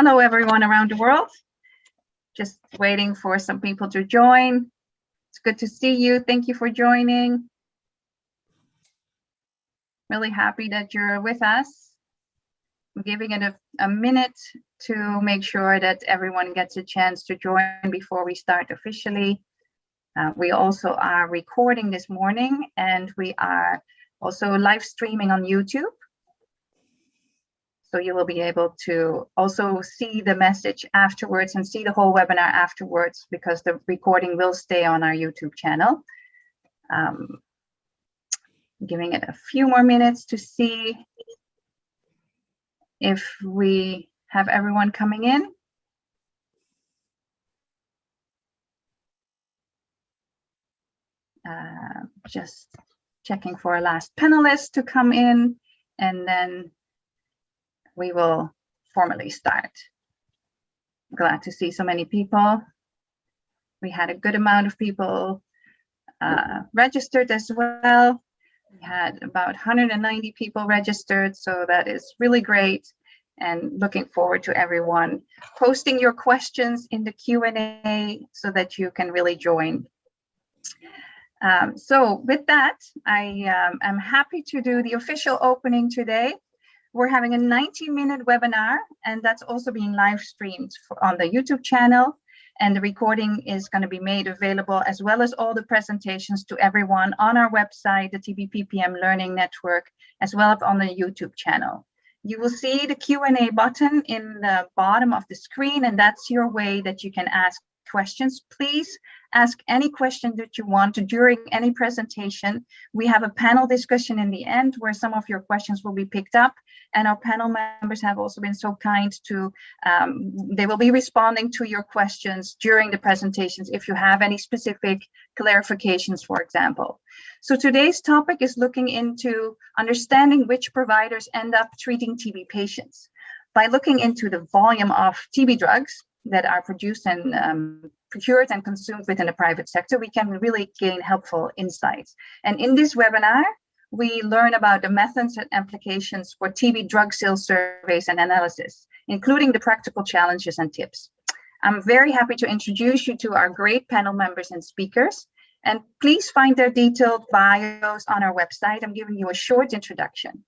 Hello, everyone around the world. Just waiting for some people to join. It's good to see you. Thank you for joining. Really happy that you're with us. I'm giving it a minute to make sure that everyone gets a chance to join before we start officially. We also are recording this morning, and we are also live streaming on YouTube. So you will be able to also see the message afterwards and see the whole webinar afterwards, because the recording will stay on our YouTube channel. Giving it a few more minutes to see if we have everyone coming in. Just checking for a last panelist to come in, and then we will formally start. Glad to see so many people. We had a good amount of people registered as well. We had about 190 people registered, so that is really great. And looking forward to everyone posting your questions in the Q&A so that you can really join. So with that, I am happy to do the official opening today. We're having a 90-minute webinar, and that's also being live streamed on the YouTube channel. And the recording is going to be made available, as well as all the presentations, to everyone on our website, the TBPPM Learning Network, as well as on the YouTube channel. You will see the Q&A button in the bottom of the screen, and that's your way that you can ask questions. Please ask any question that you want to during any presentation. We have a panel discussion in the end where some of your questions will be picked up, and our panel members have also been so kind to, they will be responding to your questions during the presentations if you have any specific clarifications, for example. So today's topic is looking into understanding which providers end up treating TB patients. By looking into the volume of TB drugs that are produced and procured and consumed within the private sector, we can really gain helpful insights. And in this webinar, we learn about the methods and applications for TB drug sales surveys and analysis, including the practical challenges and tips. I'm very happy to introduce you to our great panel members and speakers, and please find their detailed bios on our website. I'm giving you a short introduction.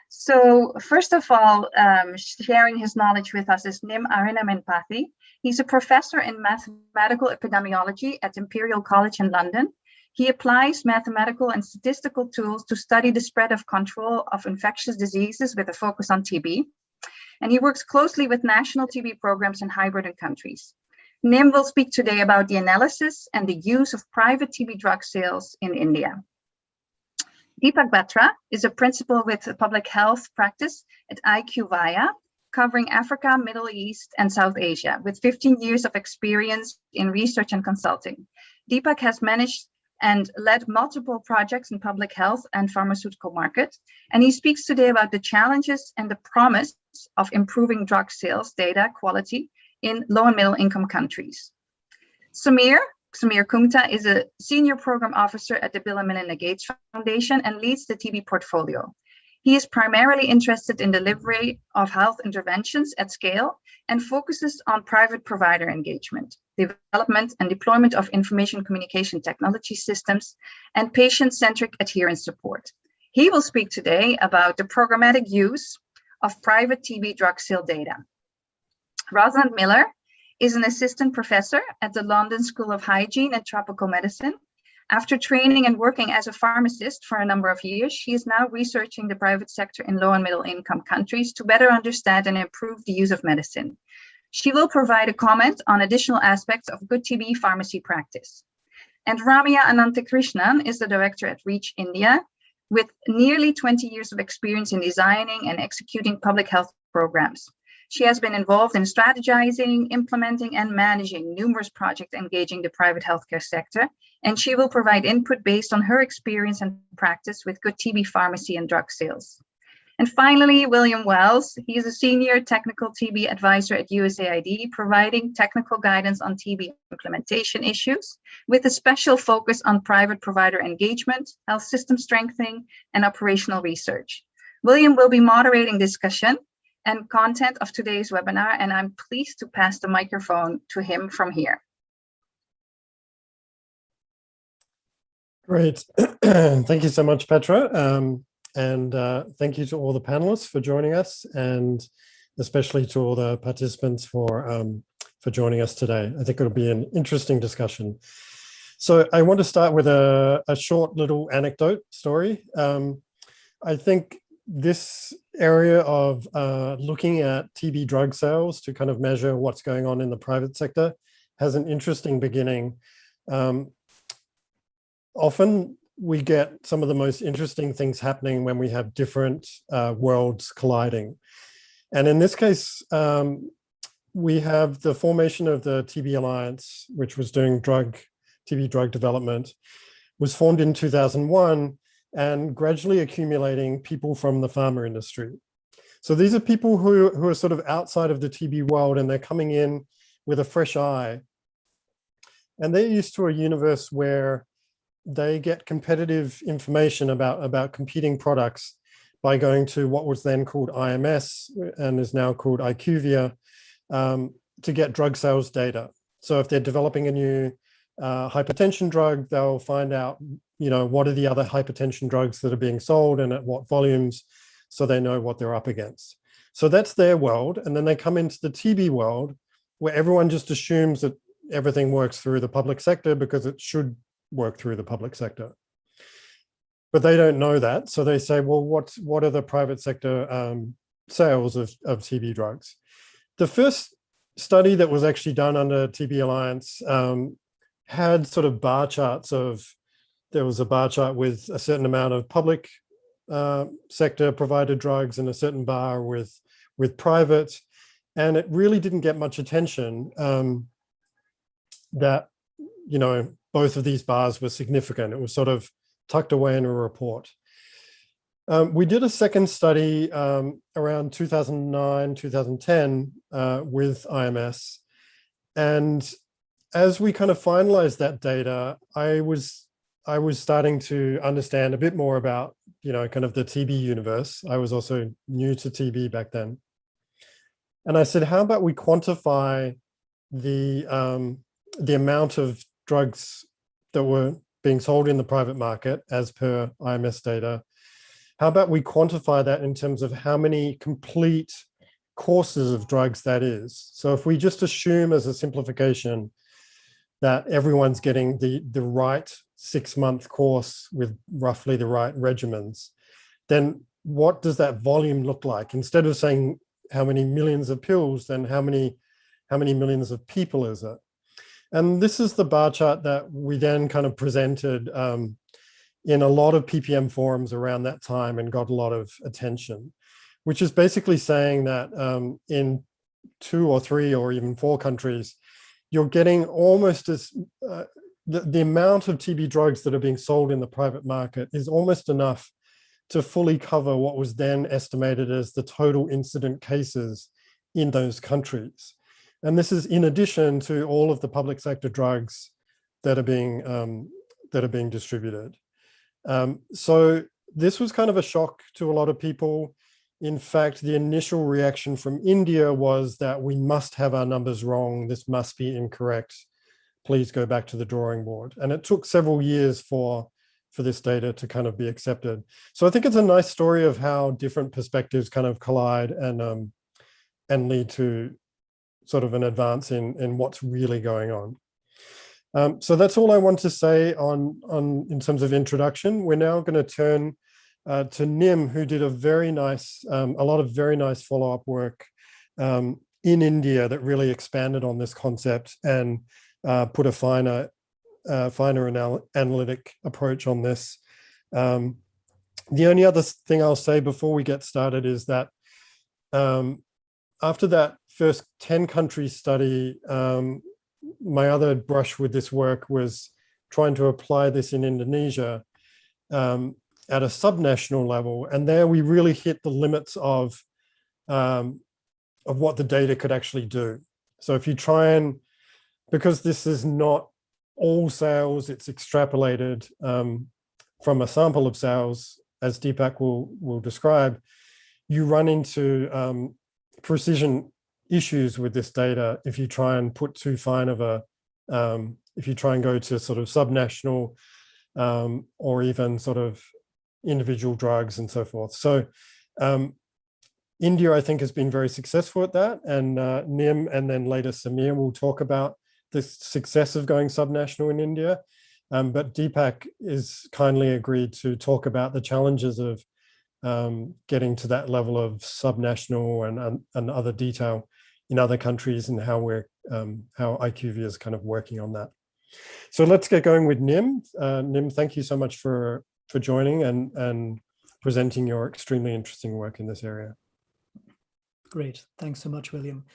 So first of all, sharing his knowledge with us is Nim Arinaminpathy. He's a professor in mathematical epidemiology at Imperial College in London. He applies mathematical and statistical tools to study the spread of control of infectious diseases with a focus on TB. And he works closely with national TB programs in high-burden countries. Nim will speak today about the analysis and the use of private TB drug sales in India. Deepak Batra is a principal with public health practice at IQVIA, covering Africa, Middle East, and South Asia, with 15 years of experience in research and consulting. Deepak has managed and led multiple projects in public health and pharmaceutical markets, and he speaks today about the challenges and the promise of improving drug sales data quality in low and middle income countries. Samir Kumta is a senior program officer at the Bill and Melinda Gates Foundation and leads the TB portfolio. He is primarily interested in delivery of health interventions at scale and focuses on private provider engagement, development and deployment of information communication technology systems, and patient-centric adherence support. He will speak today about the programmatic use of private TB drug sale data. Rosalind Miller is an assistant professor at the London School of Hygiene and Tropical Medicine. After training and working as a pharmacist for a number of years, she is now researching the private sector in low and middle income countries to better understand and improve the use of medicine. She will provide a comment on additional aspects of good TB pharmacy practice. And Ramya Anantakrishnan is the director at Reach India, with nearly 20 years of experience in designing and executing public health programs. She has been involved in strategizing, implementing, and managing numerous projects engaging the private healthcare sector, and she will provide input based on her experience and practice with good TB pharmacy and drug sales. And finally, William Wells. He is a senior technical TB advisor at USAID, providing technical guidance on TB implementation issues, with a special focus on private provider engagement, health system strengthening, and operational research. William will be moderating discussion, and content of today's webinar, and I'm pleased to pass the microphone to him from here. Great. Thank you so much, Petra. Thank you to all the panelists for joining us, and especially to all the participants for joining us today. I think it'll be an interesting discussion. So I want to start with a short little anecdote story. I think this area of looking at TB drug sales to kind of measure what's going on in the private sector has an interesting beginning. Often we get some of the most interesting things happening when we have different worlds colliding. And in this case, we have the formation of the TB Alliance, which was doing TB drug development, was formed in 2001 and gradually accumulating people from the pharma industry. So these are people who are sort of outside of the TB world, and they're coming in with a fresh eye. And they're used to a universe where they get competitive information about competing products by going to what was then called IMS and is now called IQVIA to get drug sales data. So if they're developing a new hypertension drug, they'll find out, what are the other hypertension drugs that are being sold and at what volumes, so they know what they're up against. So that's their world. And then they come into the TB world where everyone just assumes that everything works through the public sector because it should work through the public sector. But they don't know that. So they say, well, what are the private sector sales of TB drugs? The first study that was actually done under TB Alliance had sort of bar charts there was a bar chart with a certain amount of public sector provided drugs and a certain bar with private. And it really didn't get much attention that, both of these bars were significant. It was sort of tucked away in a report. We did a second study around 2009, 2010 with IMS. And as we kind of finalized that data, I was starting to understand a bit more about, kind of the TB universe. I was also new to TB back then. And I said, how about we quantify the amount of drugs that were being sold in the private market as per IMS data? How about we quantify that in terms of how many complete courses of drugs that is? So if we just assume as a simplification that everyone's getting the right 6-month course with roughly the right regimens, then what does that volume look like? Instead of saying how many millions of pills, then how many millions of people is it? And this is the bar chart that we then kind of presented in a lot of PPM forums around that time and got a lot of attention, which is basically saying that in 2 or 3 or even 4 countries, you're getting almost as the amount of TB drugs that are being sold in the private market is almost enough to fully cover what was then estimated as the total incident cases in those countries. And this is in addition to all of the public sector drugs that are being distributed. So this was kind of a shock to a lot of people. In fact, the initial reaction from India was that we must have our numbers wrong. This must be incorrect. Please go back to the drawing board. And it took several years for this data to kind of be accepted. So I think it's a nice story of how different perspectives kind of collide and lead to sort of an advance in what's really going on. So that's all I want to say in terms of introduction. We're now going to turn to Nim, who did a lot of very nice follow-up work in India that really expanded on this concept and put a finer analytic approach on this. The only other thing I'll say before we get started is that after that first 10-country study, my other brush with this work was trying to apply this in Indonesia at a subnational level. And there we really hit the limits of what the data could actually do. So if you try because this is not all sales, it's extrapolated from a sample of sales, as Deepak will describe, you run into precision issues with this data if you try and put too fine of a, if you try and go to sort of subnational or even sort of individual drugs and so forth. So India, I think, has been very successful at that, and Nim and then later Samir will talk about the success of going subnational in India. But Deepak is kindly agreed to talk about the challenges of getting to that level of subnational and other detail in other countries, and how we're how IQVIA is kind of working on that. So let's get going with Nim. Nim, thank you so much for joining and presenting your extremely interesting work in this area. Great. Thanks so much, William,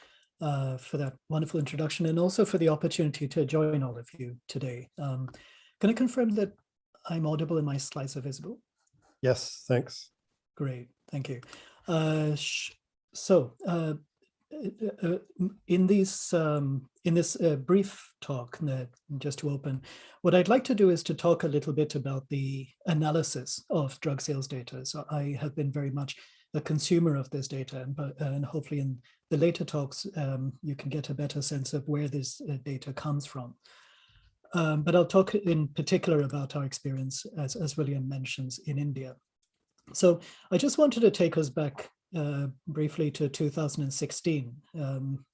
for that wonderful introduction, and also for the opportunity to join all of you today. Can I confirm that I'm audible and my slides are visible? Yes, thanks. Great, thank you. In this brief talk, just to open, what I'd like to do is to talk a little bit about the analysis of drug sales data. So I have been very much a consumer of this data, and hopefully in the later talks, you can get a better sense of where this data comes from. But I'll talk in particular about our experience, as William mentions, in India. So I just wanted to take us back briefly to 2016,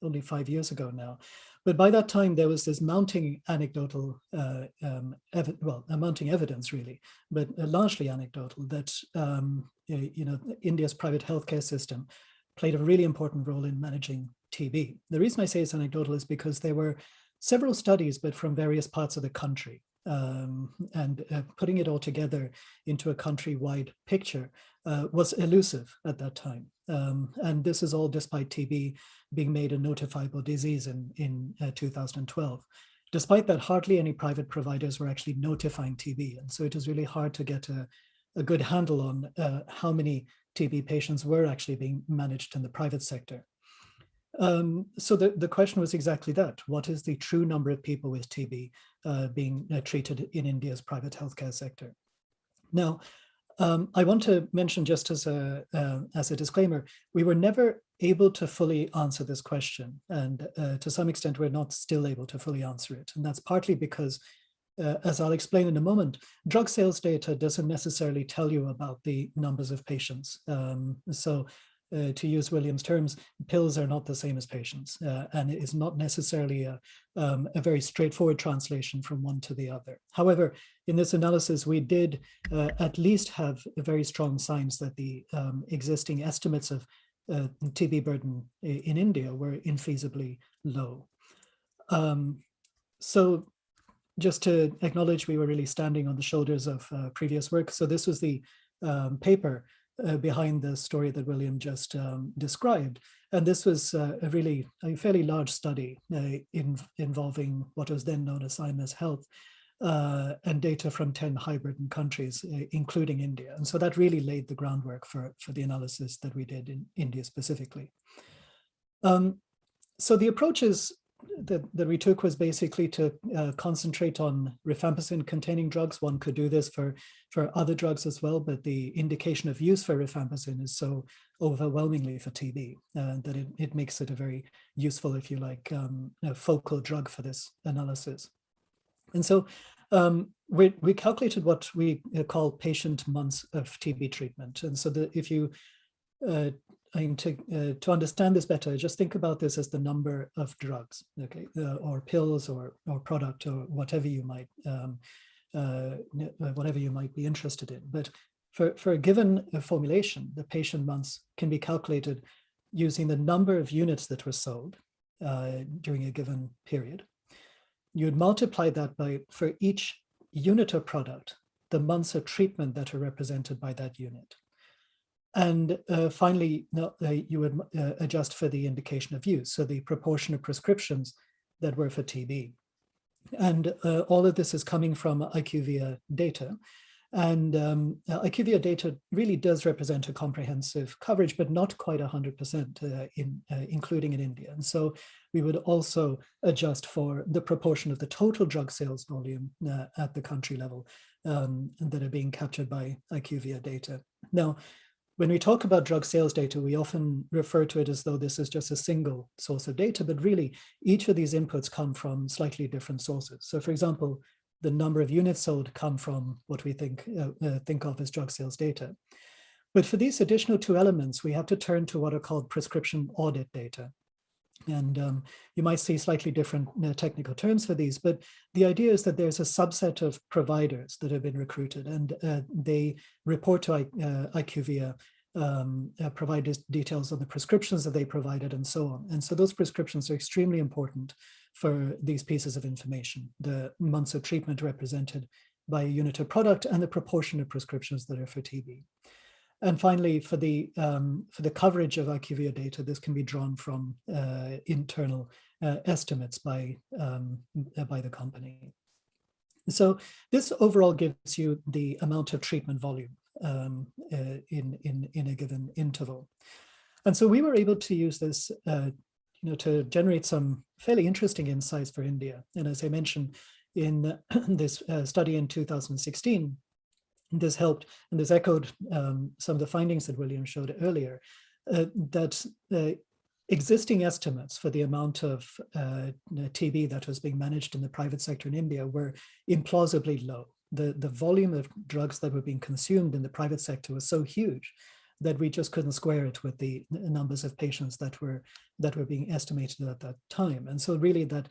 only 5 years ago now. But by that time, there was this mounting anecdotal, mounting evidence really, but largely anecdotal, that India's private healthcare system played a really important role in managing TB. The reason I say it's anecdotal is because there were several studies, but from various parts of the country. And putting it all together into a countrywide picture was elusive at that time. And this is all despite TB being made a notifiable disease in 2012. Despite that, hardly any private providers were actually notifying TB. And so it was really hard to get a good handle on how many TB patients were actually being managed in the private sector. So the question was exactly that. What is the true number of people with TB being treated in India's private healthcare sector? Now, I want to mention, just as a disclaimer, we were never able to fully answer this question. And to some extent, we're not still able to fully answer it. And that's partly because, as I'll explain in a moment, drug sales data doesn't necessarily tell you about the numbers of patients. To use William's terms, pills are not the same as patients, and it is not necessarily a very straightforward translation from one to the other. However, in this analysis, we did at least have very strong signs that the existing estimates of TB burden in India were infeasibly low. So just to acknowledge, we were really standing on the shoulders of previous work. So this was the paper behind the story that William just described. And this was a fairly large study involving what was then known as IMS Health and data from 10 high-burden countries, including India. And so that really laid the groundwork for the analysis that we did in India specifically. So the approaches that we took was basically to concentrate on rifampicin-containing drugs. One could do this for other drugs as well, but the indication of use for rifampicin is so overwhelmingly for TB that it makes it a very useful, if you like, focal drug for this analysis. And so we calculated what we call patient months of TB treatment. And so that if you to understand this better, just think about this as the number of drugs, okay, or pills, or product, or whatever you might be interested in. But for a given formulation, the patient months can be calculated using the number of units that were sold during a given period. You'd multiply that by, for each unit of product, the months of treatment that are represented by that unit. And finally, you would adjust for the indication of use, so the proportion of prescriptions that were for TB. And all of this is coming from IQVIA data. And IQVIA data really does represent a comprehensive coverage, but not quite 100%, including in India. And so we would also adjust for the proportion of the total drug sales volume at the country level that are being captured by IQVIA data. Now, when we talk about drug sales data, we often refer to it as though this is just a single source of data, but really each of these inputs come from slightly different sources. So for example, the number of units sold come from what we think of as drug sales data. But for these additional two elements, we have to turn to what are called prescription audit data. And you might see slightly different technical terms for these, but the idea is that there's a subset of providers that have been recruited, and they report to IQVIA, provide details on the prescriptions that they provided and so on. And so those prescriptions are extremely important for these pieces of information, the months of treatment represented by a unit of product and the proportion of prescriptions that are for TB. And finally, for the coverage of IQVIA data, this can be drawn from internal estimates by the company. So this overall gives you the amount of treatment volume in a given interval. And so we were able to use this to generate some fairly interesting insights for India. And as I mentioned in this study in 2016, this helped, and this echoed some of the findings that William showed earlier, that existing estimates for the amount of TB that was being managed in the private sector in India were implausibly low. The volume of drugs that were being consumed in the private sector was so huge that we just couldn't square it with the numbers of patients that were being estimated at that time. And so really that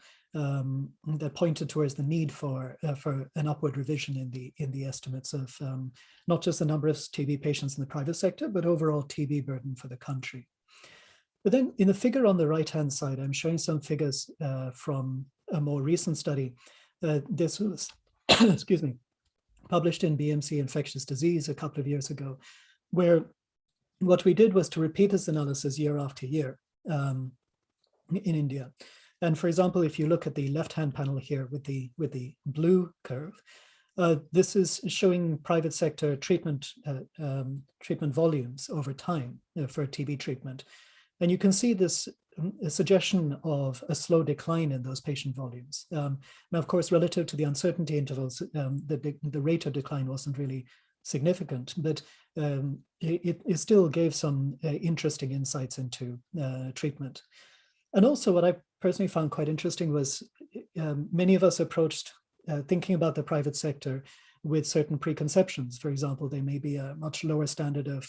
pointed towards the need for an upward revision in the estimates of not just the number of TB patients in the private sector, but overall TB burden for the country. But then in the figure on the right-hand side, I'm showing some figures from a more recent study. This was, excuse me, published in BMC Infectious Disease a couple of years ago, where what we did was to repeat this analysis year after year in India. And for example, if you look at the left-hand panel here with the blue curve, this is showing private sector treatment volumes over time for TB treatment. And you can see this suggestion of a slow decline in those patient volumes. Now, of course, relative to the uncertainty intervals, the rate of decline wasn't really significant, but it still gave some interesting insights into treatment. And also what I personally found quite interesting was many of us approached thinking about the private sector with certain preconceptions. For example, there may be a much lower standard of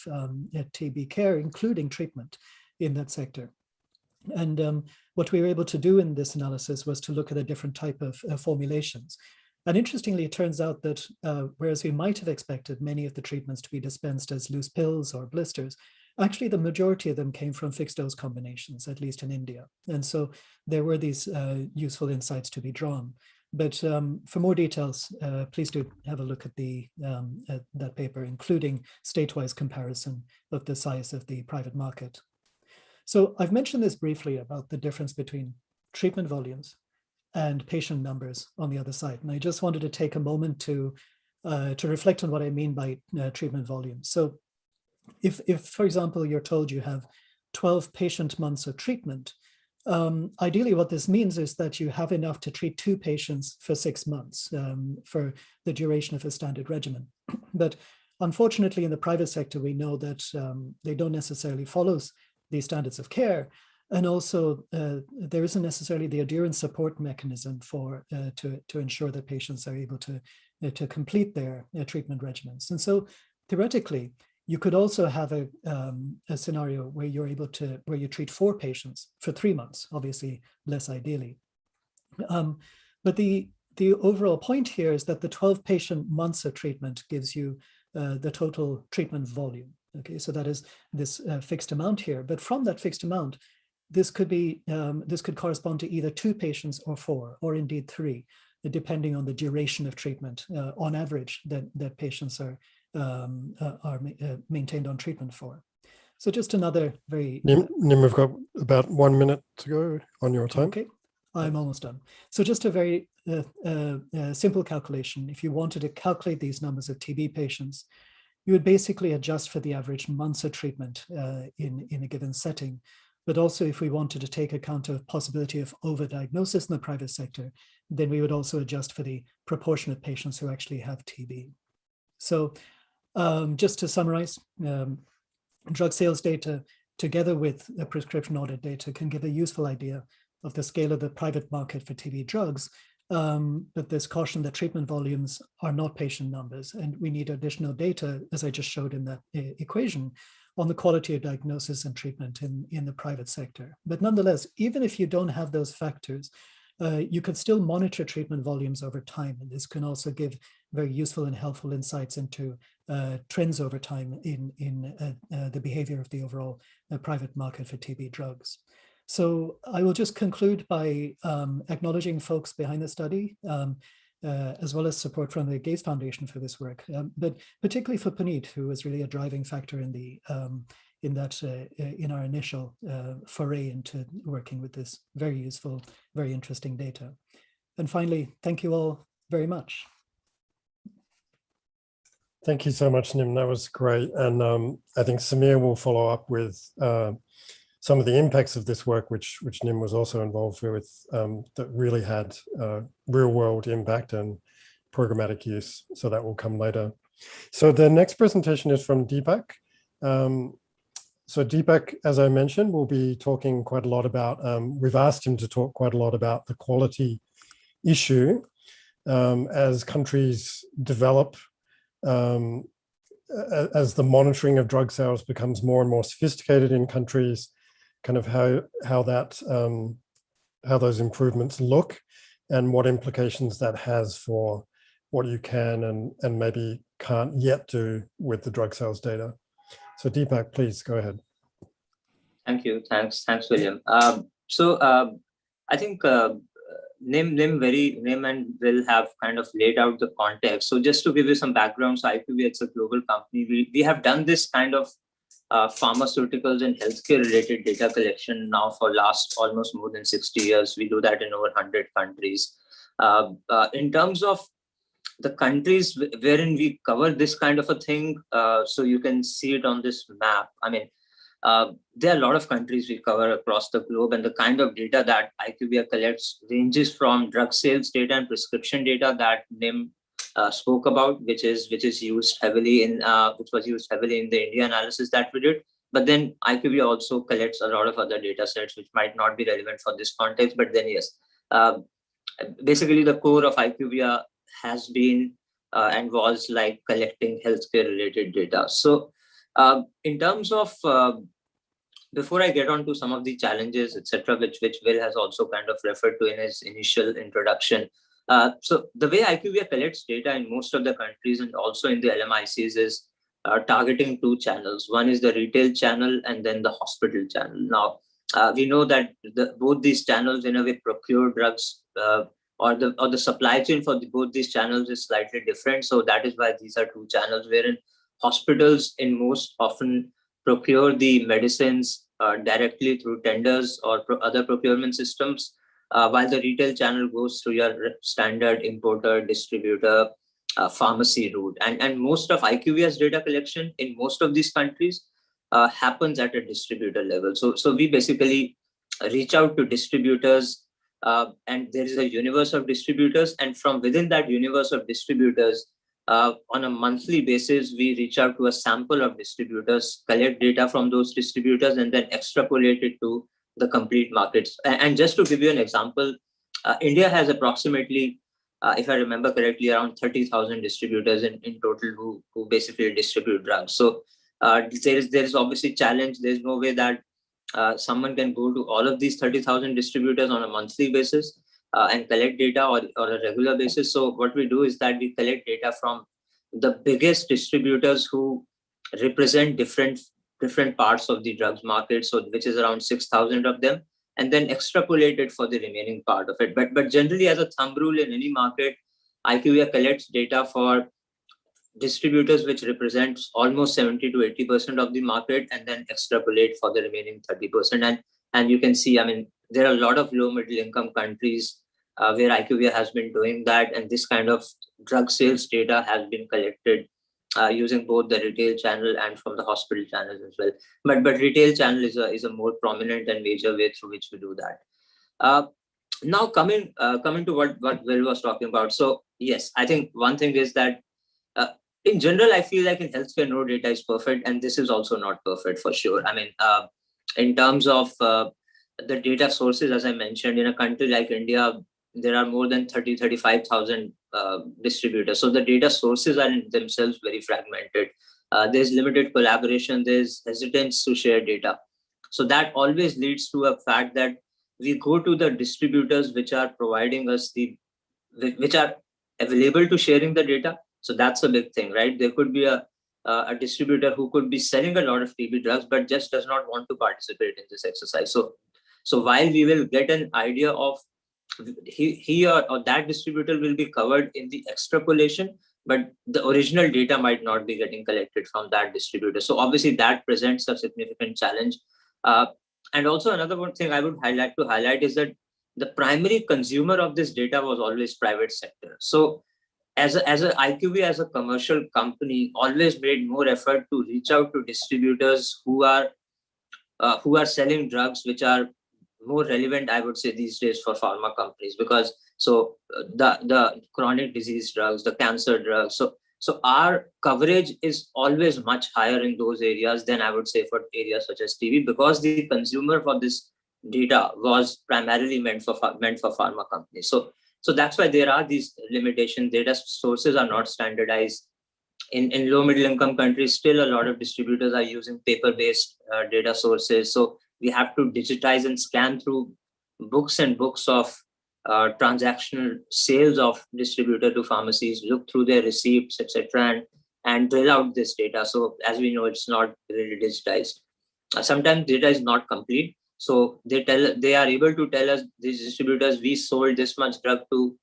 TB care, including treatment in that sector. And what we were able to do in this analysis was to look at a different type of formulations. And interestingly, it turns out that whereas we might have expected many of the treatments to be dispensed as loose pills or blisters, actually the majority of them came from fixed dose combinations, at least in India. And so there were these useful insights to be drawn. But for more details, please do have a look at that paper, including state-wise comparison of the size of the private market. So I've mentioned this briefly about the difference between treatment volumes and patient numbers on the other side. And I just wanted to take a moment to reflect on what I mean by treatment volume. So if, for example, you're told you have 12 patient months of treatment, ideally what this means is that you have enough to treat 2 patients for 6 months for the duration of a standard regimen. But unfortunately, in the private sector, we know that they don't necessarily follow these standards of care. And also, there isn't necessarily the adherence support mechanism to ensure that patients are able to complete their treatment regimens. And so, theoretically, you could also have a scenario where you're able to where you treat 4 patients for 3 months. Obviously, less ideally. But the overall point here is that the 12 patient months of treatment gives you the total treatment volume. Okay, so that is this fixed amount here. But from that fixed amount, this could correspond to either 2 patients or 4, or indeed 3, depending on the duration of treatment on average that patients are maintained on treatment for. So just another very... Nim, we've got about 1 minute to go on your time. Okay, I'm almost done. So just a very simple calculation. If you wanted to calculate these numbers of TB patients, you would basically adjust for the average months of treatment in a given setting. But also, if we wanted to take account of possibility of overdiagnosis in the private sector, then we would also adjust for the proportion of patients who actually have TB. So just to summarize, drug sales data together with the prescription audit data can give a useful idea of the scale of the private market for TB drugs. But there's caution that treatment volumes are not patient numbers, and we need additional data, as I just showed in that equation, on the quality of diagnosis and treatment in the private sector. But nonetheless, even if you don't have those factors, you can still monitor treatment volumes over time. And this can also give very useful and helpful insights into trends over time in the behavior of the overall private market for TB drugs. So I will just conclude by acknowledging folks behind the study, as well as support from the Gates Foundation for this work, but particularly for Puneet, who was really a driving factor in our initial foray into working with this very useful, very interesting data. And finally, thank you all very much. Thank you so much, Nim. That was great. And I think Samir will follow up with some of the impacts of this work, which Nim was also involved with, that really had real world impact and programmatic use. So that will come later. So the next presentation is from Deepak. So Deepak, as I mentioned, will be talking quite a lot about, we've asked him to talk quite a lot about the quality issue as countries develop, as the monitoring of drug sales becomes more and more sophisticated in countries, kind of how those improvements look and what implications that has for what you can and maybe can't yet do with the drug sales data. So Deepak, please go ahead. Thank you. Thanks, William. I think Nim and Will have kind of laid out the context. So just to give you some background, so IQVIA, it's a global company. We have done this kind of pharmaceuticals and healthcare related data collection now for last almost more than 60 years. We do that in over 100 countries. In terms of the countries wherein we cover this kind of a thing, so you can see it on this map. I mean, there are a lot of countries we cover across the globe, and the kind of data that IQVIA collects ranges from drug sales data and prescription data that Nim spoke about, which was used heavily in the India analysis that we did. But then IQVIA also collects a lot of other data sets which might not be relevant for this context. But then yes, basically the core of IQVIA has been and was like collecting healthcare related data. So in terms of before I get on to some of the challenges, etc., which Will has also kind of referred to in his initial introduction. So the way IQVIA collects data in most of the countries and also in the LMICs is targeting two channels. One is the retail channel and then the hospital channel. Now, we know that both these channels in a way procure drugs or the supply chain for both these channels is slightly different. So that is why these are two channels wherein hospitals in most often procure the medicines directly through tenders or other procurement systems, while the retail channel goes through your standard importer, distributor, pharmacy route. And most of IQVIA's data collection in most of these countries happens at a distributor level. So we basically reach out to distributors, and there is a universe of distributors. And from within that universe of distributors, on a monthly basis, we reach out to a sample of distributors, collect data from those distributors, and then extrapolate it to the complete markets. And just to give you an example, India has approximately, if I remember correctly, around 30,000 distributors in total who basically distribute drugs. So there is obviously challenge. There's no way that someone can go to all of these 30,000 distributors on a monthly basis and collect data or a regular basis. So what we do is that we collect data from the biggest distributors who represent different parts of the drugs market, so which is around 6,000 of them, and then extrapolate it for the remaining part of it. But generally, as a thumb rule in any market, IQVIA collects data for distributors which represents almost 70 to 80% of the market, and then extrapolate for the remaining 30%. And you can see, I mean, there are a lot of low middle income countries where IQVIA has been doing that, and this kind of drug sales data has been collected using both the retail channel and from the hospital channels as well. But retail channel is a more prominent and major way through which we do that. Now coming to what Will was talking about. So yes, I think one thing is that in general, I feel like in healthcare, no data is perfect, and this is also not perfect for sure. I mean, in terms of the data sources, as I mentioned, in a country like India, there are more than 35,000 distributors. So the data sources are in themselves very fragmented. There's limited collaboration, there's hesitance to share data. So that always leads to a fact that we go to the distributors which are providing us which are available to sharing the data. So that's a big thing, right? There could be a distributor who could be selling a lot of TB drugs, but just does not want to participate in this exercise. So while we will get an idea of he or that distributor will be covered in the extrapolation, but the original data might not be getting collected from that distributor. So obviously that presents a significant challenge. And also another one thing I would highlight is that the primary consumer of this data was always private sector. So as a IQVIA, as a commercial company, always made more effort to reach out to distributors who are selling drugs which are more relevant, I would say, these days for pharma companies, because the chronic disease drugs, the cancer drugs. So our coverage is always much higher in those areas than I would say for areas such as TB, because the consumer for this data was primarily meant for pharma companies. So that's why there are these limitations. Data sources are not standardized. In low middle income countries, still a lot of distributors are using paper-based data sources. So we have to digitize and scan through books and books of transactional sales of distributor to pharmacies, look through their receipts, etc., and drill out this data. So as we know, it's not really digitized. Sometimes data is not complete. So they are able to tell us, these distributors, we sold this much drug to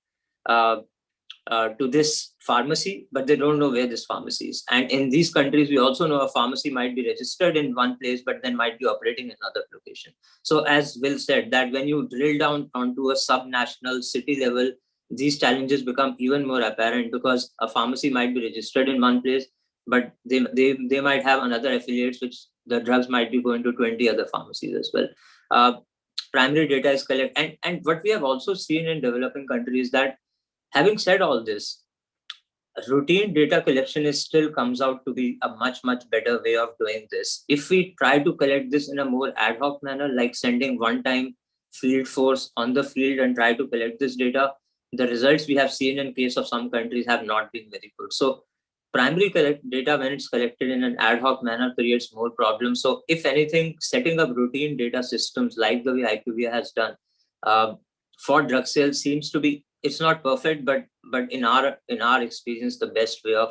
this pharmacy, but they don't know where this pharmacy is. And in these countries, we also know a pharmacy might be registered in one place, but then might be operating in another location. So as Will said, that when you drill down onto a sub-national city level, these challenges become even more apparent, because a pharmacy might be registered in one place, but they might have another affiliates, which the drugs might be going to 20 other pharmacies as well. Primary data is collected. And what we have also seen in developing countries, that having said all this, routine data collection still comes out to be a much better way of doing this. If we try to collect this in a more ad hoc manner, like sending one-time field force on the field and try to collect this data, the results we have seen in case of some countries have not been very good. So primary data, when it's collected in an ad hoc manner, creates more problems. So if anything, setting up routine data systems like the way IQVIA has done for drug sales seems to be, it's not perfect, but in our experience, the best way of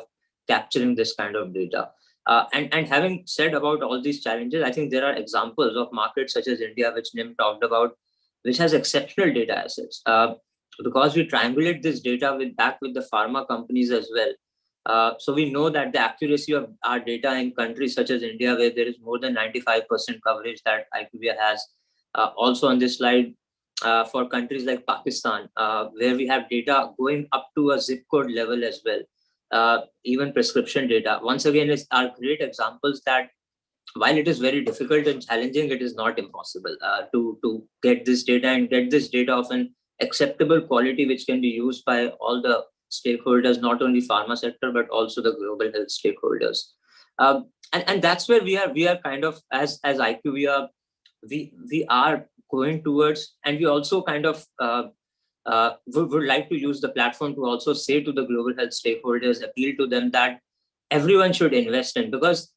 capturing this kind of data. And having said about all these challenges, I think there are examples of markets such as India, which Nim talked about, which has exceptional data assets. Because we triangulate this data back with the pharma companies as well. So we know that the accuracy of our data in countries such as India, where there is more than 95% coverage that IQVIA has. Also on this slide, for countries like Pakistan, where we have data going up to a zip code level as well, even prescription data. Once again, are great examples that while it is very difficult and challenging, it is not impossible to get this data, and get this data of an acceptable quality, which can be used by all the stakeholders, not only pharma sector, but also the global health stakeholders. And that's where we are kind of, as IQVIA, we are going towards, and we also kind of would like to use the platform to also say to the global health stakeholders, appeal to them that everyone should invest in, because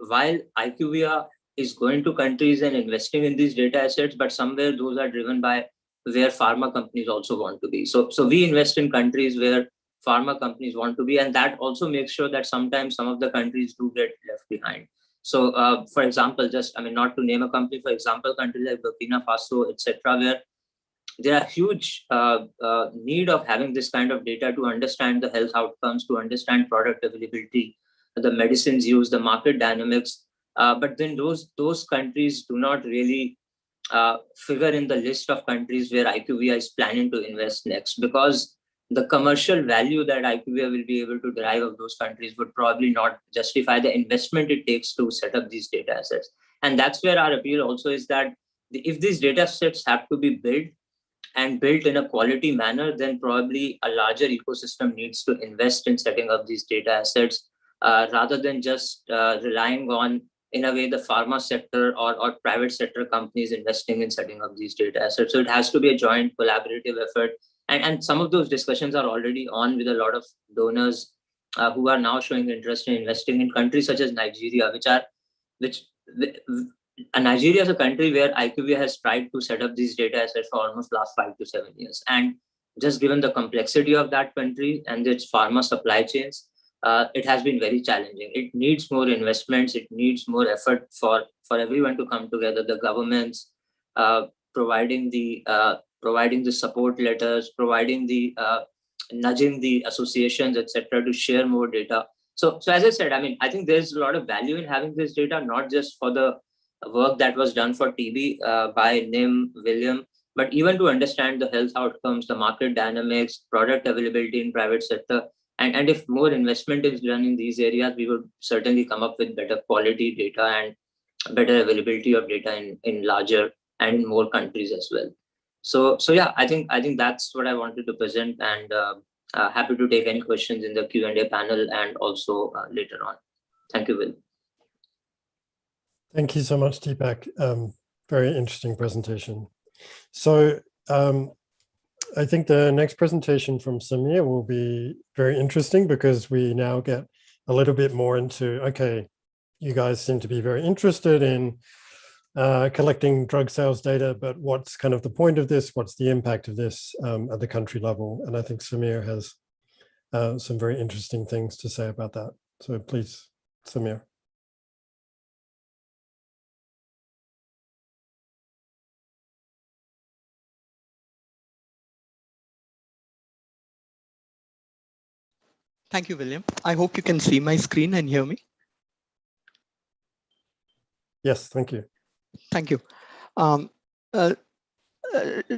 while IQVIA is going to countries and investing in these data assets, but somewhere those are driven by where pharma companies also want to be. So we invest in countries where pharma companies want to be, and that also makes sure that sometimes some of the countries do get left behind. So, for example, not to name a company, for example, countries like Burkina Faso, etc., where there are huge need of having this kind of data to understand the health outcomes, to understand product availability, the medicines used, the market dynamics. But then those countries do not really figure in the list of countries where IQVIA is planning to invest next, because the commercial value that IQVIA will be able to derive of those countries would probably not justify the investment it takes to set up these data assets. And that's where our appeal also is, that if these data sets have to be built in a quality manner, then probably a larger ecosystem needs to invest in setting up these data assets rather than just relying on, in a way, the pharma sector or private sector companies investing in setting up these data assets. So it has to be a joint collaborative effort. And some of those discussions are already on with a lot of donors who are now showing interest in investing in countries such as Nigeria, Nigeria is a country where IQVIA has tried to set up these data assets for almost last 5 to 7 years. And just given the complexity of that country and its pharma supply chains, it has been very challenging. It needs more investments. It needs more effort for everyone to come together. The governments providing the support letters, nudging the associations, etc., to share more data. So as I said, I think there's a lot of value in having this data, not just for the work that was done for TB by Nim, William, but even to understand the health outcomes, the market dynamics, product availability in private sector. And if more investment is done in these areas, we would certainly come up with better quality data and better availability of data in larger and in more countries as well. So yeah, I think that's what I wanted to present, and happy to take any questions in the Q&A panel and also later on. Thank you, Will. Thank you so much, Deepak. Very interesting presentation. So I think the next presentation from Samir will be very interesting, because we now get a little bit more into, okay, you guys seem to be very interested in collecting drug sales data, but what's kind of the point of this? What's the impact of this at the country level? And I think Samir has some very interesting things to say about that. So please, Samir. Thank you, William. I hope you can see my screen and hear me. Yes, thank you. Thank you.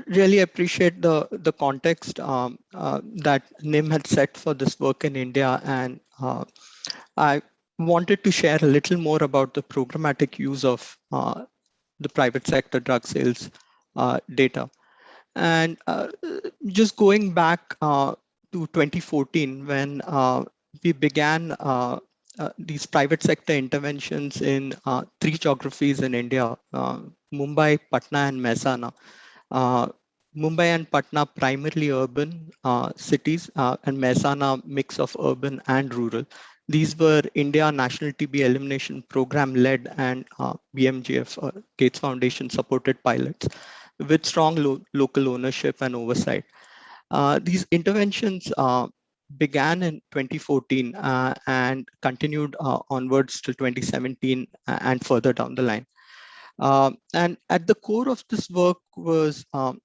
Really appreciate the context that Nim had set for this work in India, and I wanted to share a little more about the programmatic use of the private sector drug sales data. And just going back to 2014, when we began these private sector interventions in 3 geographies in India, Mumbai, Patna, and Mehsana. Mumbai and Patna primarily urban cities, and Mehsana mix of urban and rural. These were India National TB Elimination Program led and BMGF, Gates Foundation supported pilots with strong local ownership and oversight. These interventions began in 2014 and continued onwards to 2017 and further down the line. And at the core of this work was the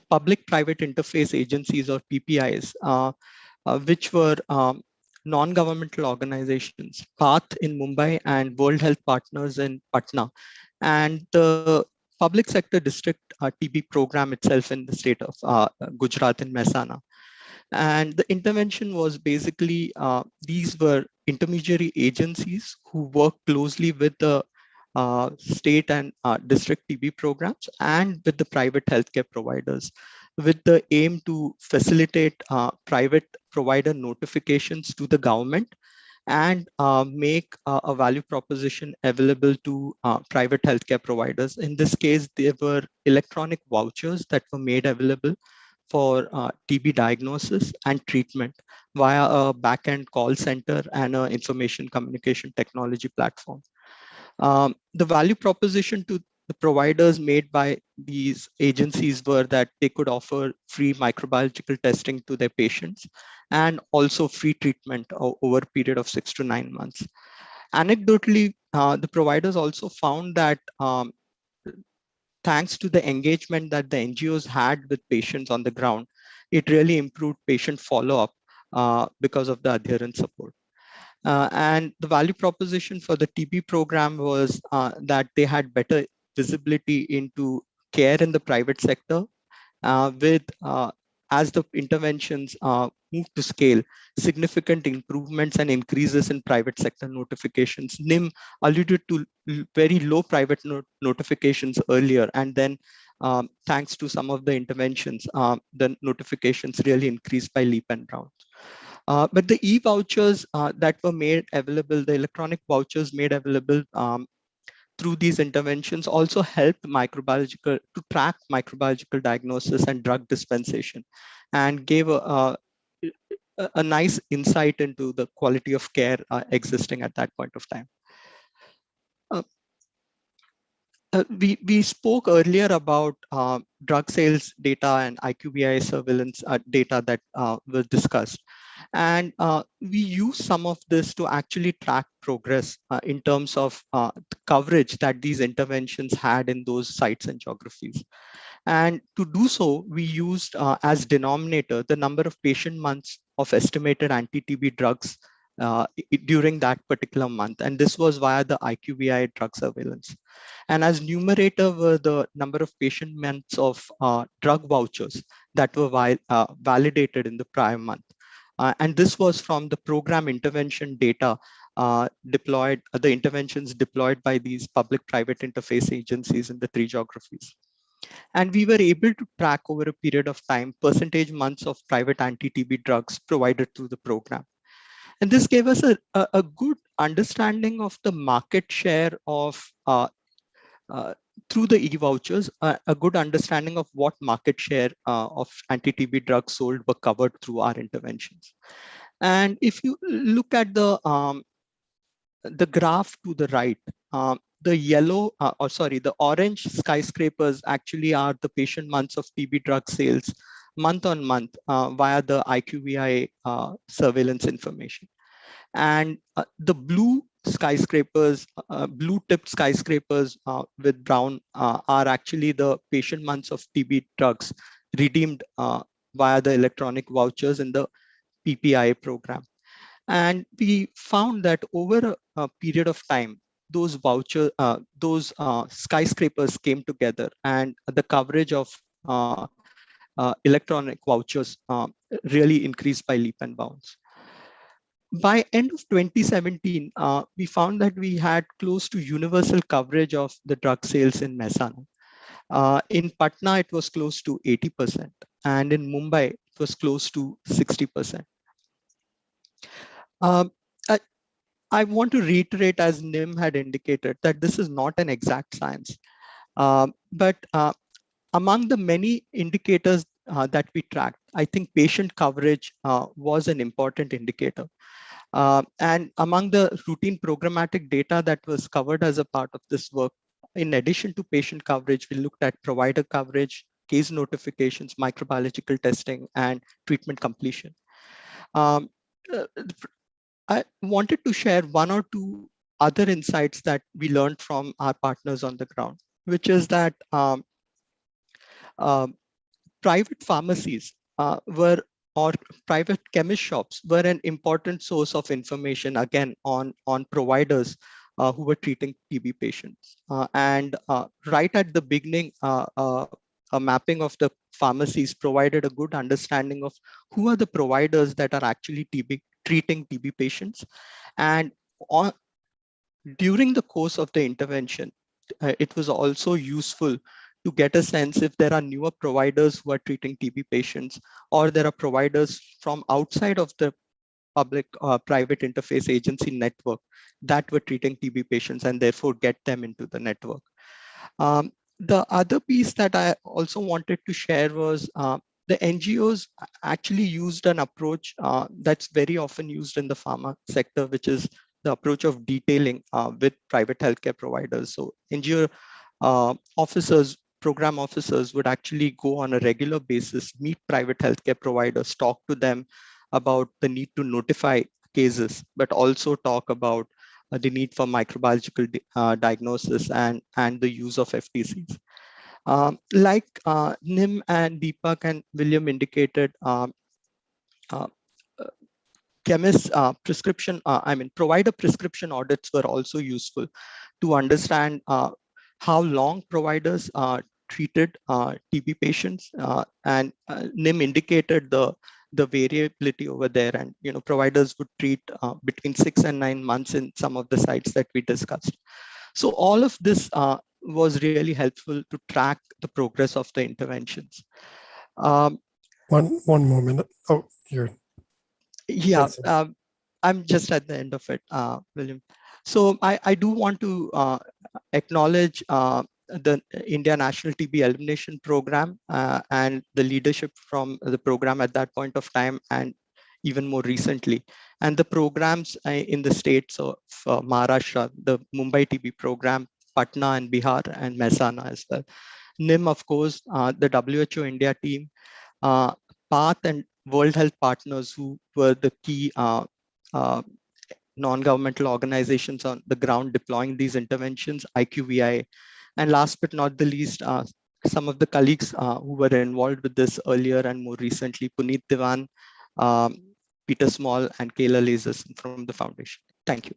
public-private interface agencies, or PPIs, which were non-governmental organizations, PATH in Mumbai and World Health Partners in Patna, and the public sector district TB program itself in the state of Gujarat in Mehsana. And the intervention was basically, these were intermediary agencies who work closely with the state and district TB programs and with the private healthcare providers, with the aim to facilitate private provider notifications to the government and make a value proposition available to private healthcare providers. In this case, there were electronic vouchers that were made available for TB diagnosis and treatment via a back-end call center and an information communication technology platform. The value proposition to the providers made by these agencies were that they could offer free microbiological testing to their patients and also free treatment over a period of 6 to 9 months. Anecdotally, the providers also found that thanks to the engagement that the NGOs had with patients on the ground, it really improved patient follow-up because of the adherence support. And the value proposition for the TB program was that they had better visibility into care in the private sector with, as the interventions move to scale, significant improvements and increases in private sector notifications. Nim alluded to very low private notifications earlier, and then thanks to some of the interventions, the notifications really increased by leap and bounds. But the e-vouchers that were made available, the electronic vouchers made available through these interventions also helped to track microbiological diagnosis and drug dispensation, and gave a nice insight into the quality of care existing at that point of time. We spoke earlier about drug sales data and IQVIA surveillance data that were discussed. And we use some of this to actually track progress in terms of the coverage that these interventions had in those sites and geographies. And to do so, we used as denominator the number of patient months of estimated anti-TB drugs during that particular month. And this was via the IQVIA drug surveillance. And as numerator were the number of patient months of drug vouchers that were validated in the prior month. And this was from the program intervention data the interventions deployed by these public-private interface agencies in the 3 geographies. And we were able to track over a period of time percentage months of private anti-TB drugs provided through the program. And this gave us a good understanding of the market share of through the e-vouchers, a good understanding of what market share of anti-TB drugs sold were covered through our interventions. And if you look at the graph to the right, the orange skyscrapers actually are the patient months of TB drug sales month on month via the IQVIA surveillance information. And the blue skyscrapers, blue tipped skyscrapers with brown are actually the patient months of TB drugs redeemed via the electronic vouchers in the PPI program. And we found that over a period of time, those skyscrapers came together, and the coverage of electronic vouchers really increased by leap and bounds. By end of 2017, we found that we had close to universal coverage of the drug sales in Mehsana. In Patna, it was close to 80%, and in Mumbai, it was close to 60%. I want to reiterate, as Nim had indicated, that this is not an exact science. But among the many indicators that we tracked, I think patient coverage was an important indicator. And among the routine programmatic data that was covered as a part of this work, in addition to patient coverage, we looked at provider coverage, case notifications, microbiological testing, and treatment completion. I wanted to share 1 or 2 other insights that we learned from our partners on the ground, which is that private pharmacies or private chemist shops were an important source of information, again, on providers who were treating TB patients. And right at the beginning, a mapping of the pharmacies provided a good understanding of who are the providers that are actually treating TB patients. And during the course of the intervention, it was also useful to get a sense if there are newer providers who are treating TB patients, or there are providers from outside of the public private interface agency network that were treating TB patients, and therefore get them into the network. The other piece that I also wanted to share was the NGOs actually used an approach that's very often used in the pharma sector, which is the approach of detailing with private healthcare providers. So NGO program officers would actually go on a regular basis, meet private healthcare providers, talk to them about the need to notify cases, but also talk about the need for microbiological diagnosis and the use of FTCs. Like Nim and Deepak and William indicated, provider prescription audits were also useful to understand how long providers treated TB patients, and Nim indicated the variability over there, and providers would treat between 6 and 9 months in some of the sites that we discussed. So all of this was really helpful to track the progress of the interventions. One more minute. Oh, you're. Yeah, Thanks, Samir. I'm just at the end of it, William. So I do want to acknowledge the India National TB Elimination Program and the leadership from the program at that point of time and even more recently. And the programs in the states of Maharashtra, the Mumbai TB program, Patna and Bihar, and Mehsana as well. NIM, of course, the WHO India team, PATH and World Health Partners, who were the key non-governmental organizations on the ground deploying these interventions, IQVI, and last but not the least, some of the colleagues who were involved with this earlier and more recently, Puneet Diwan, Peter Small, and Kayla Lazerson from the foundation. Thank you.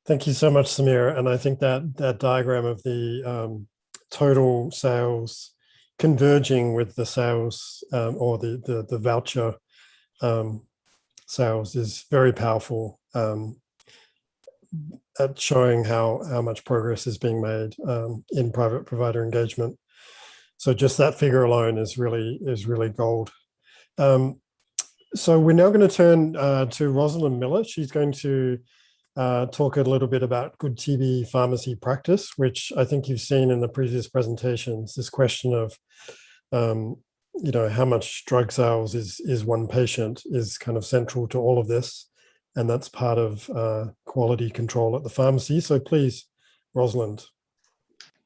Thank you so much, Samir. And I think that diagram of the total sales converging with the sales or the voucher sales is very powerful at showing how much progress is being made in private provider engagement. So just that figure alone is really gold. So we're now going to turn to Rosalind Miller. She's going to talk a little bit about good TB pharmacy practice, which I think you've seen in the previous presentations. This question of how much drug sales is one patient is kind of central to all of this, and that's part of quality control at the pharmacy. So please, Rosalind.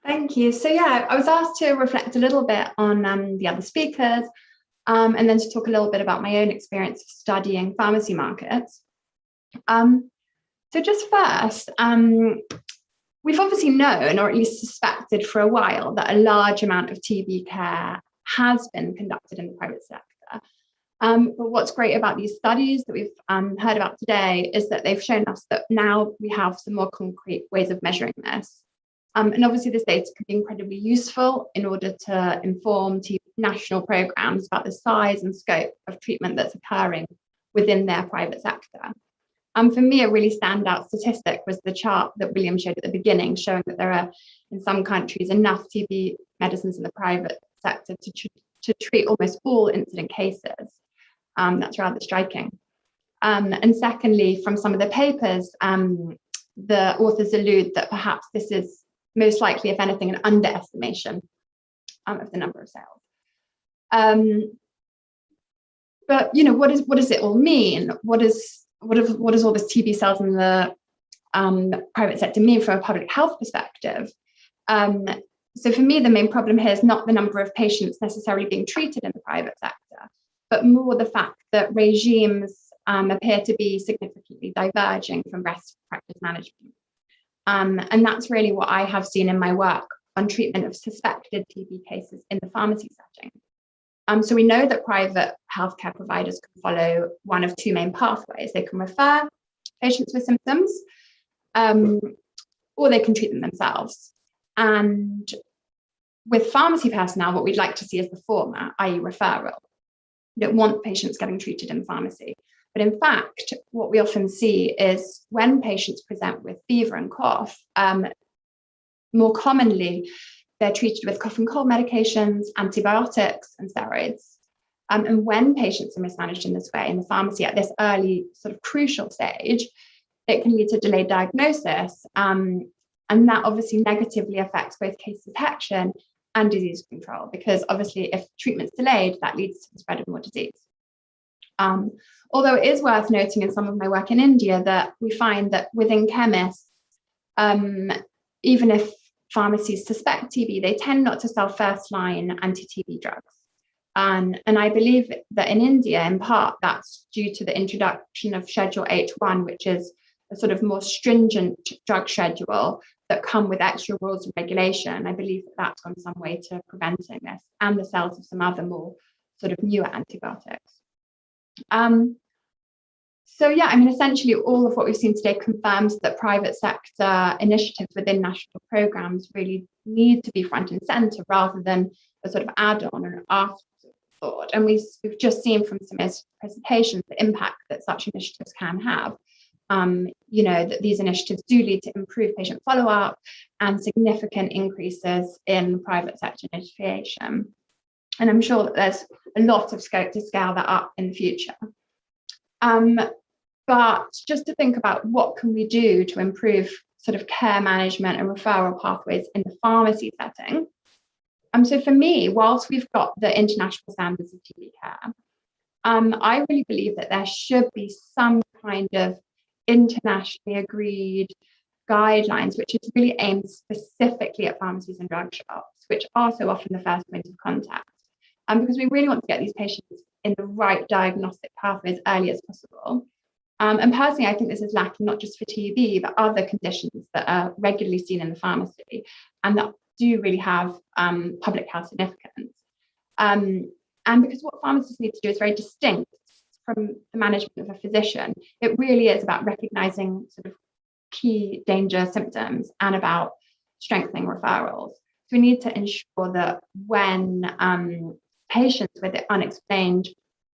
Thank you. So yeah, I was asked to reflect a little bit on the other speakers, and then to talk a little bit about my own experience of studying pharmacy markets. So just first, we've obviously known, or at least suspected for a while, that a large amount of TB care has been conducted in the private sector. But what's great about these studies that we've heard about today is that they've shown us that now we have some more concrete ways of measuring this. And obviously this data can be incredibly useful in order to inform national programs about the size and scope of treatment that's occurring within their private sector. For me, a really standout statistic was the chart that William showed at the beginning, showing that there are, in some countries, enough TB medicines in the private sector to treat almost all incident cases. That's rather striking. And secondly, from some of the papers, the authors allude that perhaps this is most likely, if anything, an underestimation of the number of sales. But what does it all mean? What does all this TB sales in the private sector mean from a public health perspective? So for me, the main problem here is not the number of patients necessarily being treated in the private sector, but more the fact that regimes appear to be significantly diverging from best practice management. And that's really what I have seen in my work on treatment of suspected TB cases in the pharmacy setting. So we know that private healthcare providers can follow one of two main pathways. They can refer patients with symptoms, or they can treat them themselves. And with pharmacy personnel, what we'd like to see is the former, i.e. referral. We don't want patients getting treated in pharmacy. But in fact, what we often see is when patients present with fever and cough, more commonly, they're treated with cough and cold medications, antibiotics, and steroids. And when patients are mismanaged in this way in the pharmacy at this early sort of crucial stage, it can lead to delayed diagnosis. And that obviously negatively affects both case detection and disease control, because obviously if treatment's delayed, that leads to the spread of more disease. Although it is worth noting in some of my work in India that we find that within chemists, even if pharmacies suspect TB, they tend not to sell first-line anti-TB drugs. And I believe that in India, in part, that's due to the introduction of Schedule H1, which is a sort of more stringent drug schedule that come with extra rules and regulation. I believe that that's gone some way to preventing this and the sales of some other more sort of newer antibiotics. So yeah, I mean, essentially all of what we've seen today confirms that private sector initiatives within national programs really need to be front and center rather than a sort of add-on or an afterthought. And we've just seen from some presentations the impact that such initiatives can have. That these initiatives do lead to improved patient follow-up and significant increases in private sector initiation. And I'm sure that there's a lot of scope to scale that up in the future. But just to think about what can we do to improve sort of care management and referral pathways in the pharmacy setting. So for me, whilst we've got the international standards of TB care, I really believe that there should be some kind of internationally agreed guidelines, which is really aimed specifically at pharmacies and drug shops, which are so often the first point of contact. Because we really want to get these patients in the right diagnostic pathway as early as possible. And personally, I think this is lacking not just for TB, but other conditions that are regularly seen in the pharmacy and that do really have public health significance. And because what pharmacists need to do is very distinct from the management of a physician, it really is about recognizing sort of key danger symptoms and about strengthening referrals. So we need to ensure that when patients with unexplained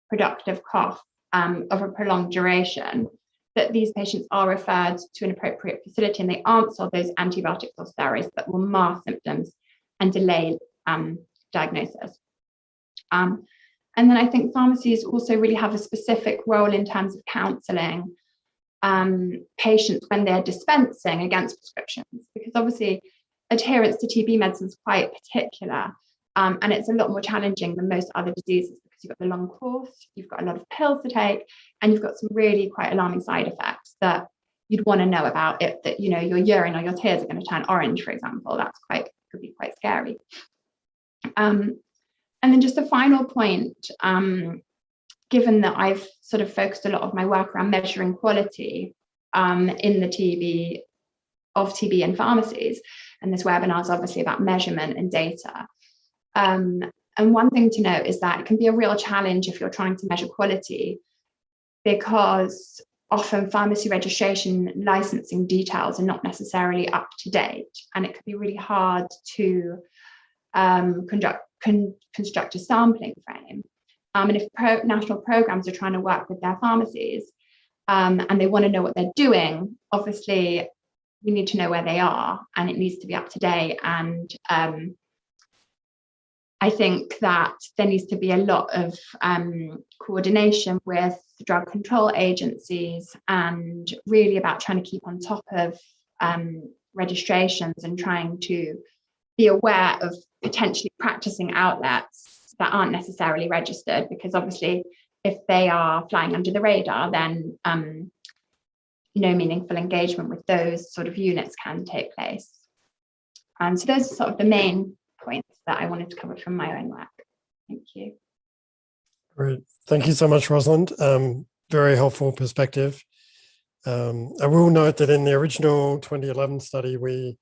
productive cough of a prolonged duration, that these patients are referred to an appropriate facility and they aren't sold those antibiotics or steroids that will mask symptoms and delay diagnosis. And then I think pharmacies also really have a specific role in terms of counselling patients when they're dispensing against prescriptions, because obviously adherence to TB medicine is quite particular, and it's a lot more challenging than most other diseases because you've got the long course, you've got a lot of pills to take, and you've got some really quite alarming side effects that you'd want to know about. If that, you know, your urine or your tears are going to turn orange, for example, could be quite scary. And then just a final point, given that I've sort of focused a lot of my work around measuring quality in the TB in pharmacies, and this webinar is obviously about measurement and data. And one thing to note is that it can be a real challenge if you're trying to measure quality, because often pharmacy registration licensing details are not necessarily up to date, and it can be really hard to construct a sampling frame. And if national programs are trying to work with their pharmacies and they want to know what they're doing, obviously we need to know where they are and it needs to be up to date. And I think that there needs to be a lot of coordination with drug control agencies and really about trying to keep on top of registrations and trying to be aware of potentially practicing outlets that aren't necessarily registered, because obviously if they are flying under the radar, then no meaningful engagement with those sort of units can take place. So those are sort of the main points that I wanted to cover from my own work. Thank you. Great. Thank you so much, Rosalind. Very helpful perspective. I will note that in the original 2011 study, we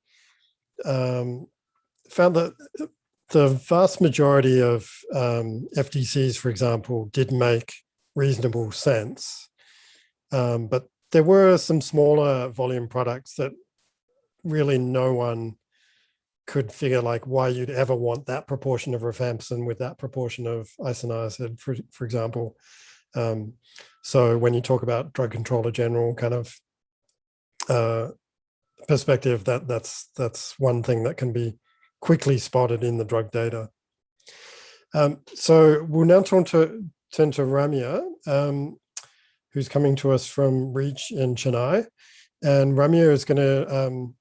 found that the vast majority of FDCs, for example, did make reasonable sense. But there were some smaller volume products that really no one could figure like why you'd ever want that proportion of rifampicin with that proportion of isoniazid, for example. So when you talk about drug controller general kind of perspective, that's one thing that can be quickly spotted in the drug data. So we'll now turn to Ramya, who's coming to us from REACH in Chennai. And Ramya is going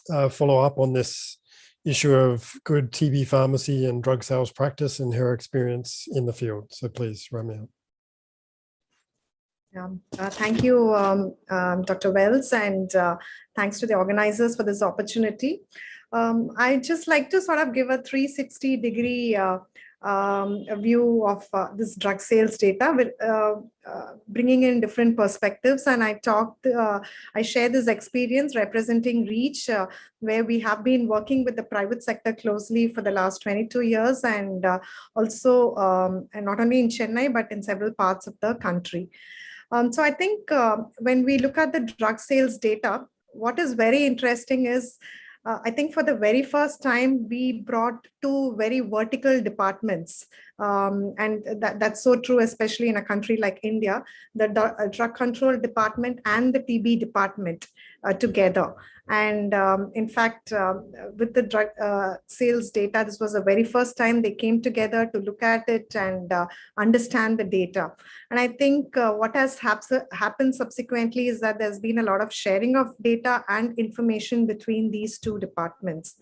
to follow up on this issue of good TB pharmacy and drug sales practice and her experience in the field. So please, Ramya. Thank you, Dr. Wells, and thanks to the organizers for this opportunity. I'd just like to sort of give a 360-degree view of this drug sales data, with bringing in different perspectives. And I share this experience representing REACH, where we have been working with the private sector closely for the last 22 years, and also and not only in Chennai, but in several parts of the country. So I think when we look at the drug sales data, what is very interesting is I think for the very first time, we brought two very vertical departments And that's so true, especially in a country like India, the drug control department and the TB department together. And in fact, with the drug sales data, this was the very first time they came together to look at it and understand the data. And I think what has happened subsequently is that there's been a lot of sharing of data and information between these two departments.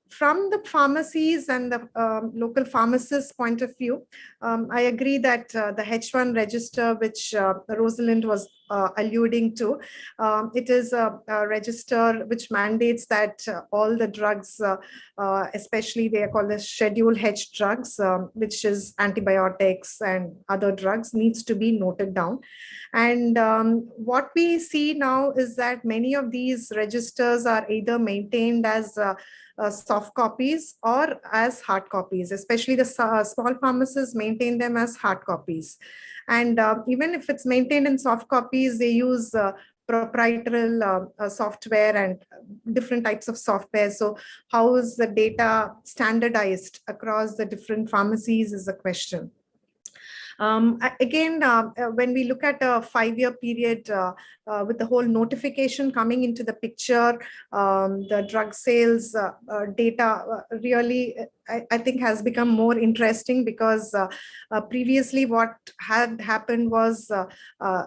From the pharmacies and the local pharmacists' point of view, I agree that the H1 register, which Rosalind was alluding to, it is a register which mandates that all the drugs, especially they are called the Schedule H drugs, which is antibiotics and other drugs, needs to be noted down. And what we see now is that many of these registers are either maintained as soft copies or as hard copies, especially the small pharmacies maintain them as hard copies. And even if it's maintained in soft copies, they use proprietary software and different types of software. So how is the data standardized across the different pharmacies is a question. Again, when we look at a 5-year period with the whole notification coming into the picture, the drug sales data really, I think, has become more interesting, because previously what had happened was,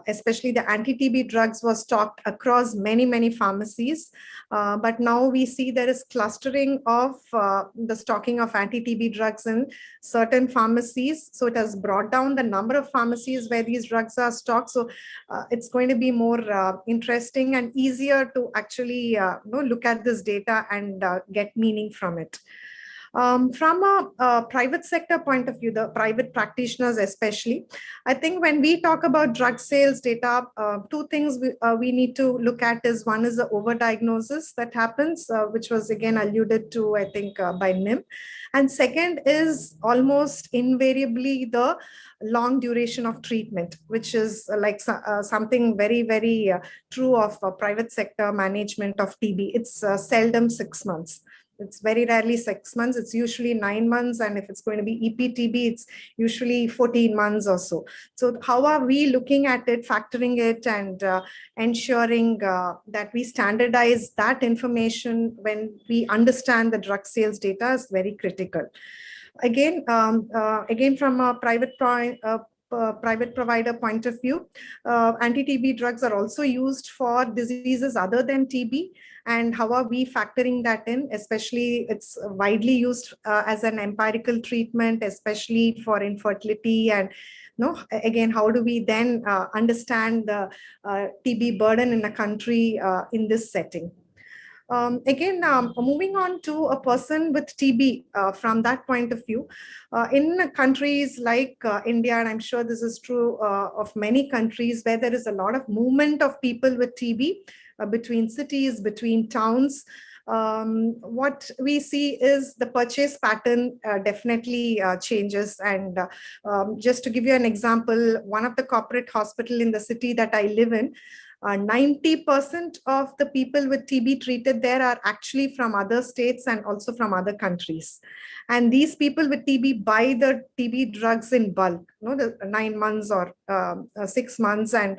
especially the anti-TB drugs was stocked across many pharmacies. But now we see there is clustering of the stocking of anti-TB drugs in certain pharmacies. So it has brought down the number of pharmacies where these drugs are stocked. So it's going to be more interesting and easier to actually look at this data and get meaning from it. From a private sector point of view, the private practitioners especially, I think when we talk about drug sales data, two things we need to look at is, one is the overdiagnosis that happens, which was again alluded to, I think, by Nim. And second is almost invariably the long duration of treatment, which is like something very true of private sector management of TB. It's seldom 6 months. It's very rarely 6 months. It's usually 9 months. And if it's going to be EPTB, it's usually 14 months or so. So how are we looking at it, factoring it, and ensuring that we standardize that information when we understand the drug sales data is very critical. Again, from a private provider point of view, anti-TB drugs are also used for diseases other than TB. And how are we factoring that in? Especially, it's widely used as an empirical treatment, especially for infertility. And again, how do we then understand the TB burden in a country in this setting? Again, moving on to a person with TB from that point of view, in countries like India, and I'm sure this is true of many countries where there is a lot of movement of people with TB between cities, between towns, what we see is the purchase pattern definitely changes. And just to give you an example, one of the corporate hospital in the city that I live in, 90% of the people with TB treated there are actually from other states and also from other countries. And these people with TB buy the TB drugs in bulk, the 9 months or 6 months, and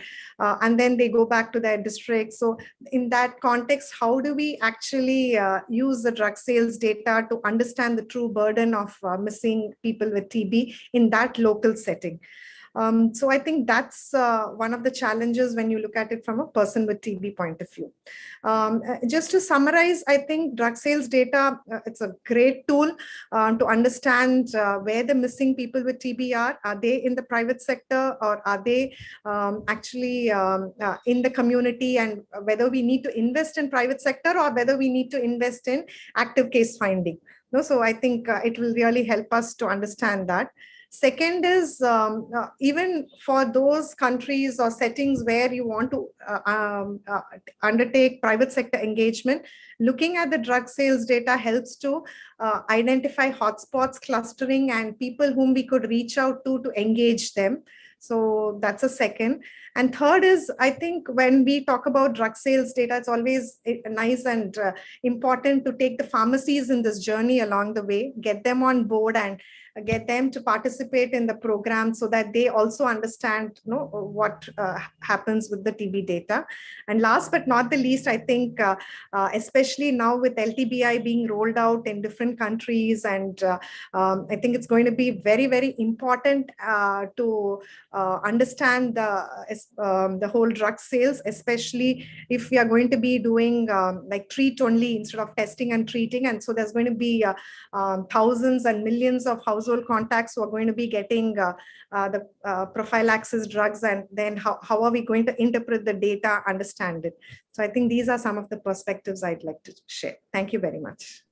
then they go back to their district. So in that context, how do we actually use the drug sales data to understand the true burden of missing people with TB in that local setting? So I think that's one of the challenges when you look at it from a person with TB point of view. Just to summarize, I think drug sales data, it's a great tool to understand where the missing people with TB are. Are they in the private sector, or are they actually in the community, and whether we need to invest in private sector or whether we need to invest in active case finding. So I think it will really help us to understand that. Second is even for those countries or settings where you want to undertake private sector engagement, looking at the drug sales data helps to identify hotspots, clustering, and people whom we could reach out to engage them. So that's a second. And third is, I think when we talk about drug sales data, it's always nice and important to take the pharmacies in this journey along the way, get them on board, and get them to participate in the program so that they also understand, what happens with the TB data. And last but not the least, I think, especially now with LTBI being rolled out in different countries, and I think it's going to be very, very important to understand the whole drug sales, especially if we are going to be doing like treat only instead of testing and treating. And so there's going to be thousands and millions of household contacts who are going to be getting the prophylaxis drugs, and then how are we going to interpret the data, understand it. So I think these are some of the perspectives I'd like to share. Thank you very much.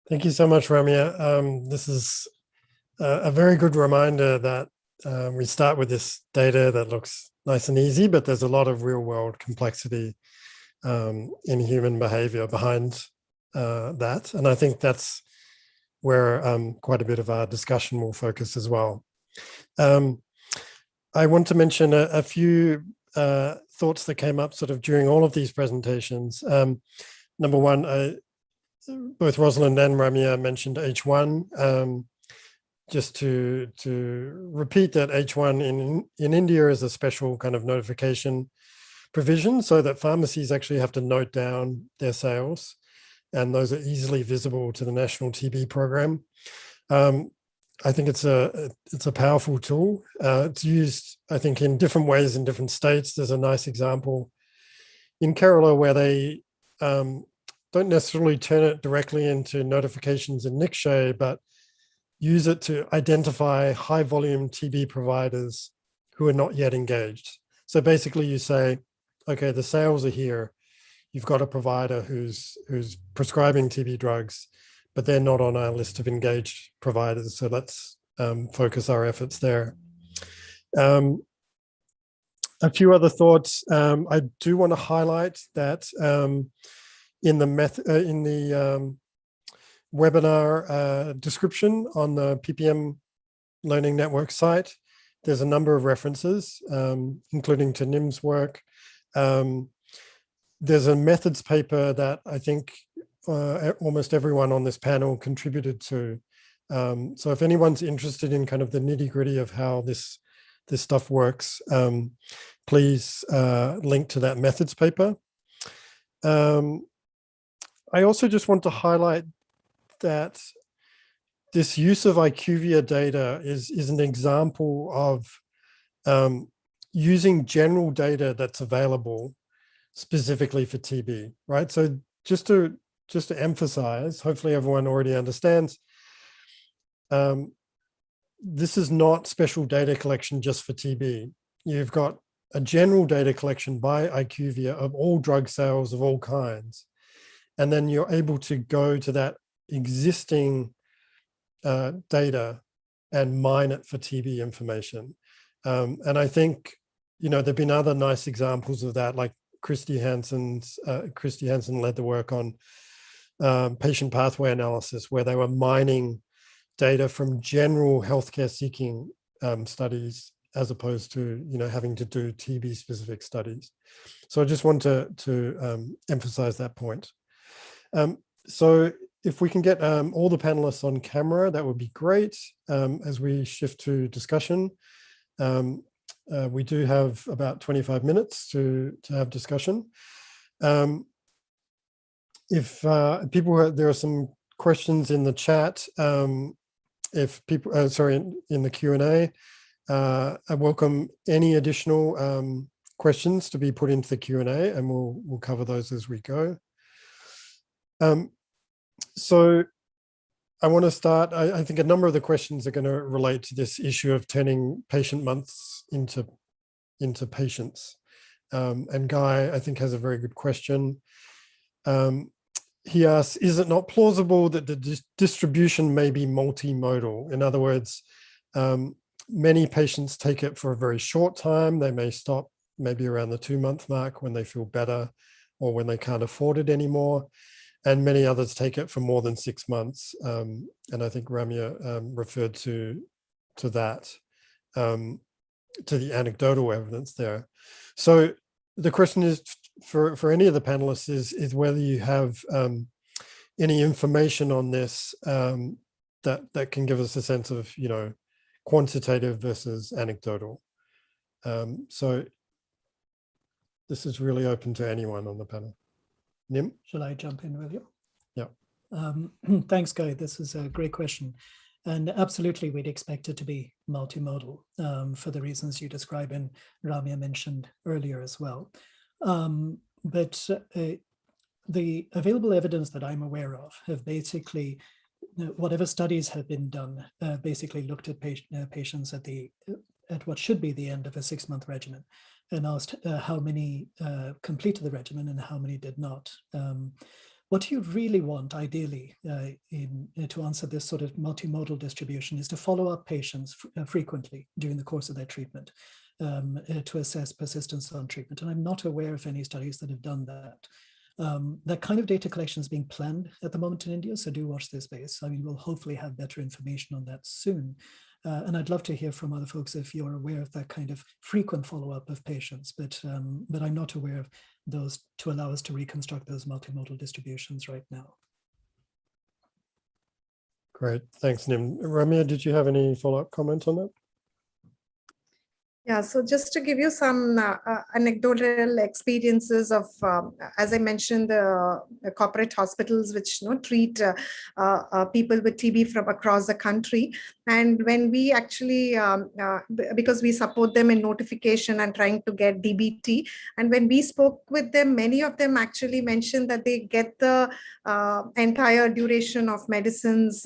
Thank you so much, Ramya. This is a very good reminder that we start with this data that looks nice and easy, but there's a lot of real world complexity in human behavior behind that. And I think that's where quite a bit of our discussion will focus as well. I want to mention a few thoughts that came up sort of during all of these presentations. Number one, both Rosalind and Ramya mentioned H1. Just to repeat that H1 in India is a special kind of notification provision, so that pharmacies actually have to note down their sales, and those are easily visible to the National TB Program. I think it's a powerful tool. It's used, I think, in different ways in different states. There's a nice example in Kerala where they don't necessarily turn it directly into notifications in Nikshay, but use it to identify high volume TB providers who are not yet engaged. So basically you say, okay, the sales are here. You've got a provider who's prescribing TB drugs, but they're not on our list of engaged providers. So let's focus our efforts there. A few other thoughts. I do want to highlight that in the webinar description on the PPM Learning Network site, there's a number of references, including to Nim's work. There's a methods paper that I think almost everyone on this panel contributed to. So if anyone's interested in kind of the nitty-gritty of how this stuff works, please link to that methods paper. I also just want to highlight that this use of IQVIA data is an example of using general data that's available specifically for TB, right? So just to emphasize, hopefully everyone already understands, this is not special data collection just for TB. You've got a general data collection by IQVIA of all drug sales of all kinds. And then you're able to go to that existing data and mine it for TB information. And I think, there've been other nice examples of that, like Christy Hansen led the work on patient pathway analysis, where they were mining data from general healthcare seeking studies, as opposed to, having to do TB specific studies. So I just want to emphasize that point. So if we can get all the panelists on camera, that would be great as we shift to discussion. We do have about 25 minutes to have discussion. If people, there are some questions in the chat. If people, in the Q&A, I welcome any additional questions to be put into the Q&A, and we'll cover those as we go. So I want to start, I think a number of the questions are going to relate to this issue of turning patient months into patients. And Guy, I think, has a very good question. He asks, is it not plausible that the distribution may be multimodal? In other words, many patients take it for a very short time. They may stop maybe around the 2-month mark when they feel better or when they can't afford it anymore. And many others take it for more than 6 months. And I think Ramya referred to that, to the anecdotal evidence there. So the question is, for any of the panelists, is whether you have any information on this that can give us a sense of, quantitative versus anecdotal. So this is really open to anyone on the panel. Nim? Shall I jump in with you? Yeah. Thanks, Guy. This is a great question. And absolutely, we'd expect it to be multimodal for the reasons you describe and Ramya mentioned earlier as well. But the available evidence that I'm aware of have basically, whatever studies have been done, basically looked at patients at what should be the end of a 6-month regimen and asked how many completed the regimen and how many did not. What you really want, ideally, to answer this sort of multimodal distribution is to follow up patients frequently during the course of their treatment to assess persistence on treatment. And I'm not aware of any studies that have done that. That kind of data collection is being planned at the moment in India, so do watch this space. I mean, we'll hopefully have better information on that soon. And I'd love to hear from other folks if you're aware of that kind of frequent follow-up of patients, but I'm not aware of those to allow us to reconstruct those multimodal distributions right now. Great, thanks, Nim. Ramya, did you have any follow-up comments on that? Yeah, so just to give you some anecdotal experiences of, as I mentioned, the corporate hospitals which treat people with TB from across the country. And when we actually, because we support them in notification and trying to get DBT, and when we spoke with them, many of them actually mentioned that they get the entire duration of medicines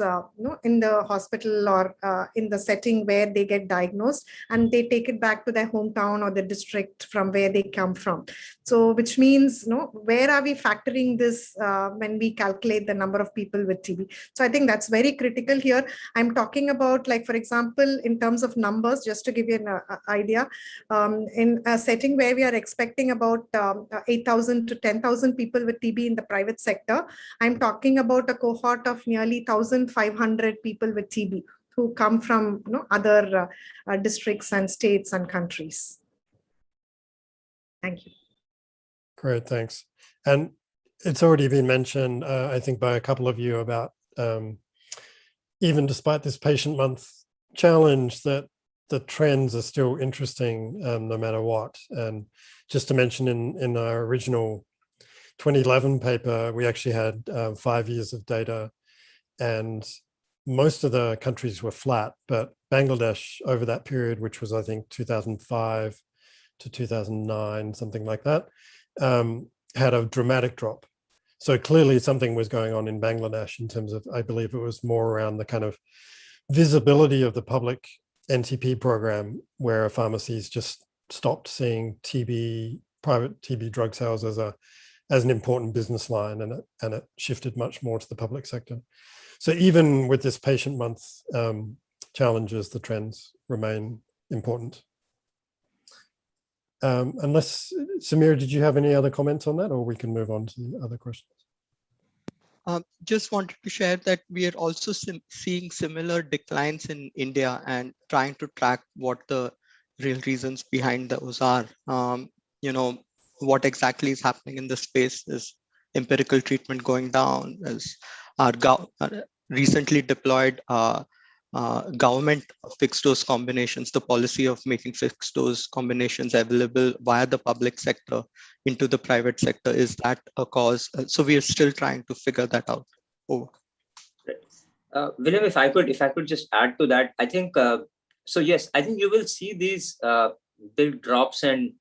in the hospital or in the setting where they get diagnosed, and they take it back to their hometown or the district from where they come from. So which means, where are we factoring this when we calculate the number of people with TB? So I think that's very critical here. I'm talking about, like, for example, in terms of numbers, just to give you an idea, in a setting where we are expecting about 8,000 to 10,000 people with TB in the private sector, I'm talking about a cohort of nearly 1,500 people with TB who come from other districts and states and countries. Thank you. Great, thanks. And it's already been mentioned, I think, by a couple of you about even despite this patient month challenge, that the trends are still interesting no matter what. And just to mention, in our original 2011 paper, we actually had 5 years of data, and most of the countries were flat, but Bangladesh over that period, which was, I think, 2005 to 2009, something like that, had a dramatic drop. So clearly something was going on in Bangladesh in terms of, I believe it was more around the kind of visibility of the public NTP program, where pharmacies just stopped seeing private TB drug sales as an important business line, and it shifted much more to the public sector. So even with this patient month challenges, the trends remain important. Unless, Samir, did you have any other comments on that, or we can move on to the other questions? Just wanted to share that we are also seeing similar declines in India and trying to track what the real reasons behind those are. What exactly is happening in the space? Is empirical treatment going down? Is our recently deployed government fixed dose combinations, the policy of making fixed dose combinations available via the public sector into the private sector, is that a cause? So we are still trying to figure that out. William, if I could just add to that, I think so. Yes, I think you will see these big drops and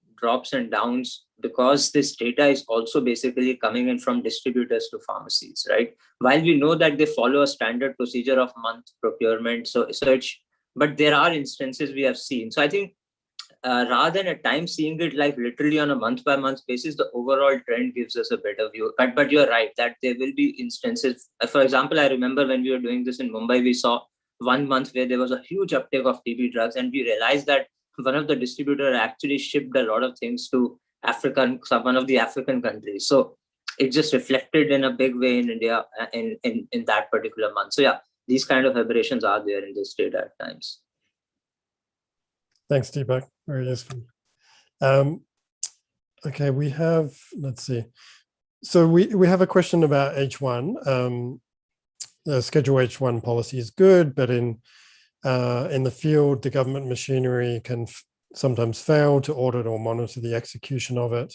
downs, because this data is also basically coming in from distributors to pharmacies, right? While we know that they follow a standard procedure of month procurement, but there are instances we have seen. So I think rather than at times seeing it like literally on a month by month basis, the overall trend gives us a better view. But you're right that there will be instances. For example, I remember when we were doing this in Mumbai, we saw 1 month where there was a huge uptake of TB drugs, and we realized that one of the distributors actually shipped a lot of things to one of the African countries. So it just reflected in a big way in India in that particular month. So yeah, these kind of aberrations are there in this data at times. Thanks, Deepak. Very useful. Okay, we have, let's see. So we have a question about H1. the Schedule H1 policy is good, but in the field, the government machinery can sometimes fail to audit or monitor the execution of it.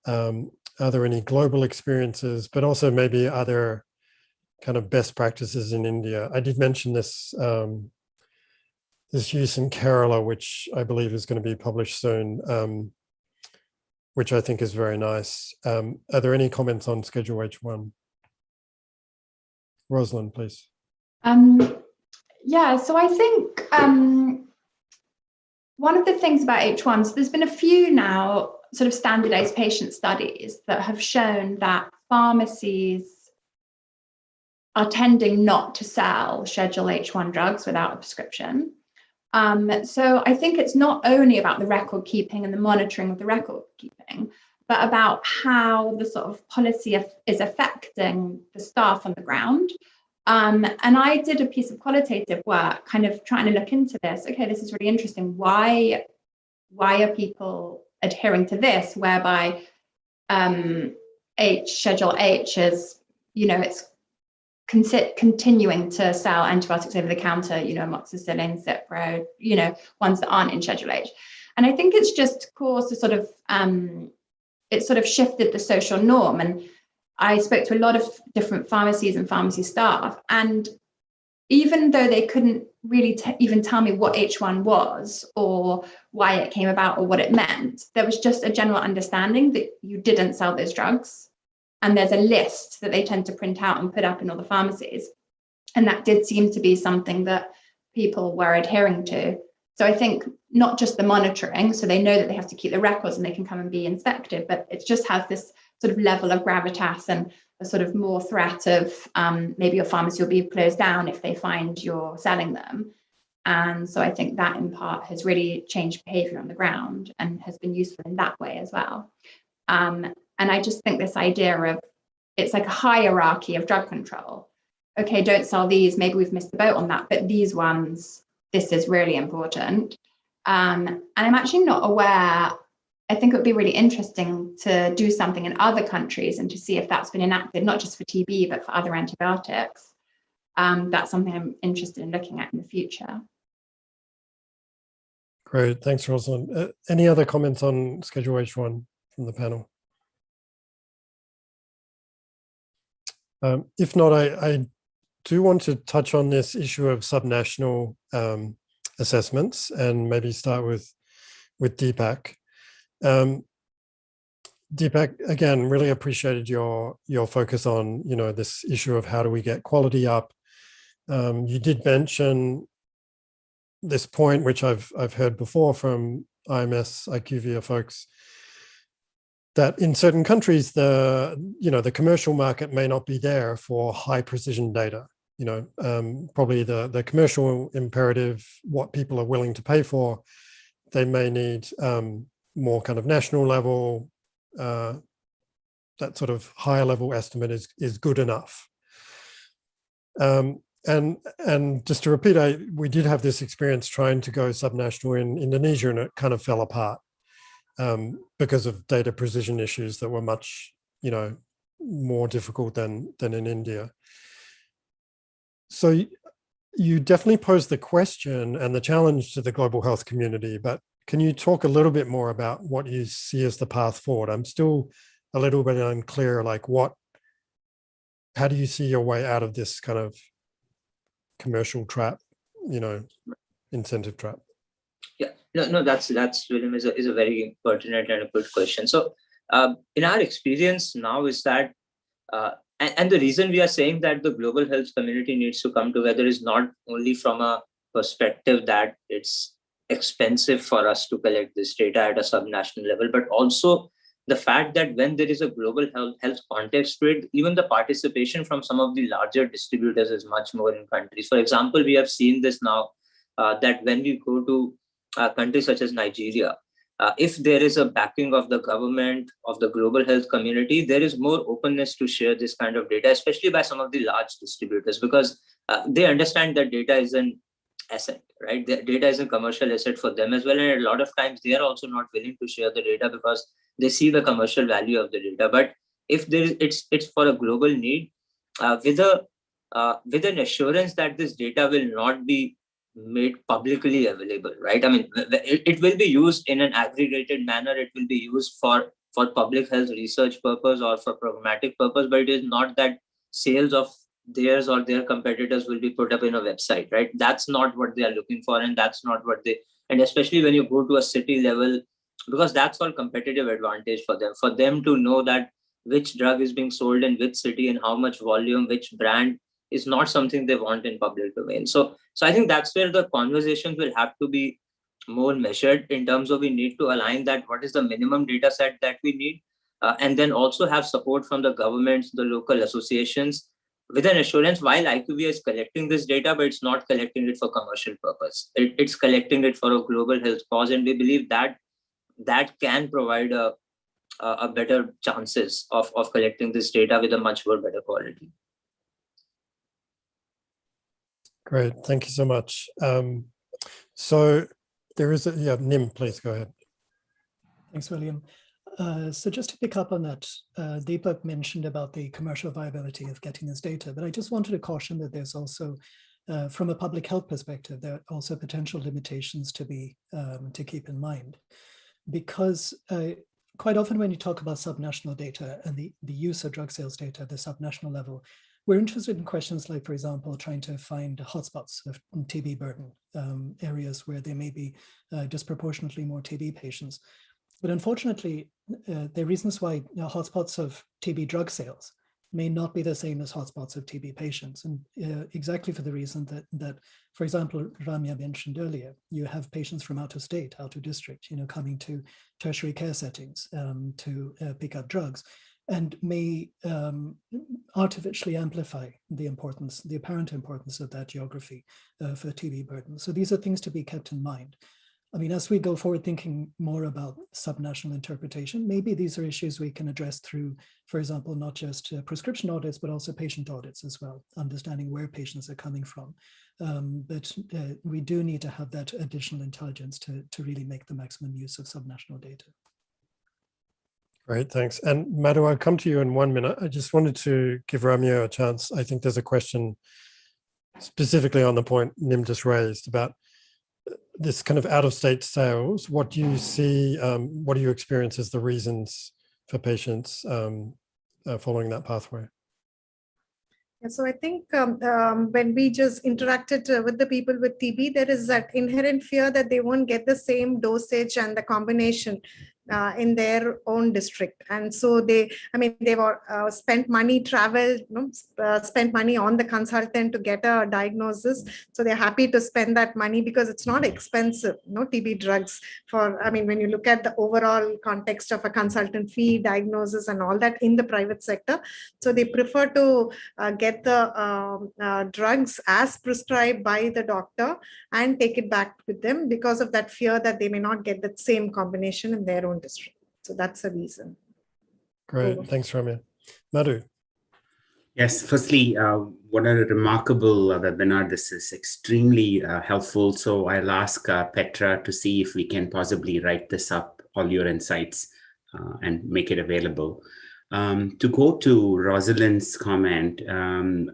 Are there any global experiences, but also maybe other kind of best practices in India? I did mention this this use in Kerala, which I believe is going to be published soon, which I think is very nice. Are there any comments on Schedule H1? Rosalind, please. Yeah, so I think one of the things about H1, so there's been a few now sort of standardized patient studies that have shown that pharmacies are tending not to sell Schedule H1 drugs without a prescription. So I think it's not only about the record keeping and the monitoring of the record keeping, but about how the sort of policy is affecting the staff on the ground. And I did a piece of qualitative work kind of trying to look into this. Okay, this is really interesting. Why are people adhering to this, whereby Schedule H is, it's continuing to sell antibiotics over the counter, amoxicillin, Cipro, ones that aren't in Schedule H. And I think it's just caused a sort of, it sort of shifted the social norm. And I spoke to a lot of different pharmacies and pharmacy staff, and even though they couldn't really even tell me what H1 was or why it came about or what it meant, there was just a general understanding that you didn't sell those drugs. And there's a list that they tend to print out and put up in all the pharmacies. And that did seem to be something that people were adhering to. So I think not just the monitoring, so they know that they have to keep the records and they can come and be inspected, but it just has this sort of level of gravitas and a sort of more threat of maybe your pharmacy will be closed down if they find you're selling them. And so I think that in part has really changed behavior on the ground and has been useful in that way as well. And I just think this idea of, it's like a hierarchy of drug control. Okay, don't sell these, maybe we've missed the boat on that, but these ones, this is really important. And I'm actually not aware, I think it would be really interesting to do something in other countries and to see if that's been enacted, not just for TB, but for other antibiotics. That's something I'm interested in looking at in the future. Great, thanks, Rosalind. Any other comments on Schedule H1 from the panel? If not, I do want to touch on this issue of subnational assessments and maybe start with Deepak. Deepak, again, really appreciated your focus on this issue of how do we get quality up. You did mention this point, which I've heard before from IMS, IQVIA folks, that in certain countries, the commercial market may not be there for high precision data. Probably the commercial imperative, what people are willing to pay for, they may need more kind of national level, that sort of higher level estimate is good enough. And just to repeat, we did have this experience trying to go subnational in Indonesia, and it kind of fell apart. Because of data precision issues that were much, more difficult than in India. So you definitely posed the question and the challenge to the global health community, but can you talk a little bit more about what you see as the path forward? I'm still a little bit unclear, like how do you see your way out of this kind of commercial trap, incentive trap? Yeah, no, that's William, is a very pertinent and a good question. So in our experience now is that, and the reason we are saying that the global health community needs to come together is not only from a perspective that it's expensive for us to collect this data at a subnational level, but also the fact that when there is a global health context to it, even the participation from some of the larger distributors is much more in countries. For example, we have seen this now, that when we go to countries such as Nigeria, if there is a backing of the government, of the global health community, there is more openness to share this kind of data, especially by some of the large distributors, because they understand that data is an asset, right? The data is a commercial asset for them as well. And a lot of times they are also not willing to share the data because they see the commercial value of the data. But if it's for a global need, with a with an assurance that this data will not be made publicly available, right? I mean, it will be used in an aggregated manner. It will be used for public health research purpose or for programmatic purpose, but it is not that sales of theirs or their competitors will be put up in a website, right? That's not what they are looking for, and that's not what they, and especially when you go to a city level, because that's all competitive advantage for them to know that which drug is being sold in which city and how much volume, which brand, is not something they want in public domain. So I think that's where the conversations will have to be more measured in terms of we need to align that what is the minimum data set that we need, and then also have support from the governments, the local associations, with an assurance while IQVIA is collecting this data, but it's not collecting it for commercial purpose. It's collecting it for a global health cause, and we believe that can provide a better chances of collecting this data with a much more better quality. Great, thank you so much. So there is Nim, please go ahead. Thanks, William. So just to pick up on that, Deepak mentioned about the commercial viability of getting this data, but I just wanted to caution that there's also, from a public health perspective, there are also potential limitations to keep in mind, because quite often when you talk about subnational data and the use of drug sales data at the subnational level, we're interested in questions like, for example, trying to find hotspots of TB burden, areas where there may be disproportionately more TB patients. But unfortunately, there are reasons why hotspots of TB drug sales may not be the same as hotspots of TB patients. And exactly for the reason that, for example, Ramya mentioned earlier, you have patients from out of state, out of district, coming to tertiary care settings to pick up drugs, and may artificially amplify the apparent importance of that geography for TB burden. So these are things to be kept in mind. I mean, as we go forward thinking more about subnational interpretation, maybe these are issues we can address through, for example, not just prescription audits, but also patient audits as well, understanding where patients are coming from. But we do need to have that additional intelligence to really make the maximum use of subnational data. Great, thanks. And Madhu, I'll come to you in 1 minute. I just wanted to give Ramya a chance. I think there's a question specifically on the point Nim just raised about this kind of out-of-state sales. What do you see, what do you experience as the reasons for patients following that pathway? Yeah, so I think when we just interacted with the people with TB, there is that inherent fear that they won't get the same dosage and the combination in their own district. And so they've spent money, traveled, spent money on the consultant to get a diagnosis. So they're happy to spend that money because it's not expensive, TB drugs when you look at the overall context of a consultant fee, diagnosis and all that in the private sector. So they prefer to get the drugs as prescribed by the doctor and take it back with them because of that fear that they may not get that same combination in their own district. So that's the reason. Great, thanks, Ramya. Madhu. Yes, firstly, what a remarkable webinar. This is extremely helpful. So I'll ask Petra to see if we can possibly write this up, all your insights, and make it available. To go to Rosalind's comment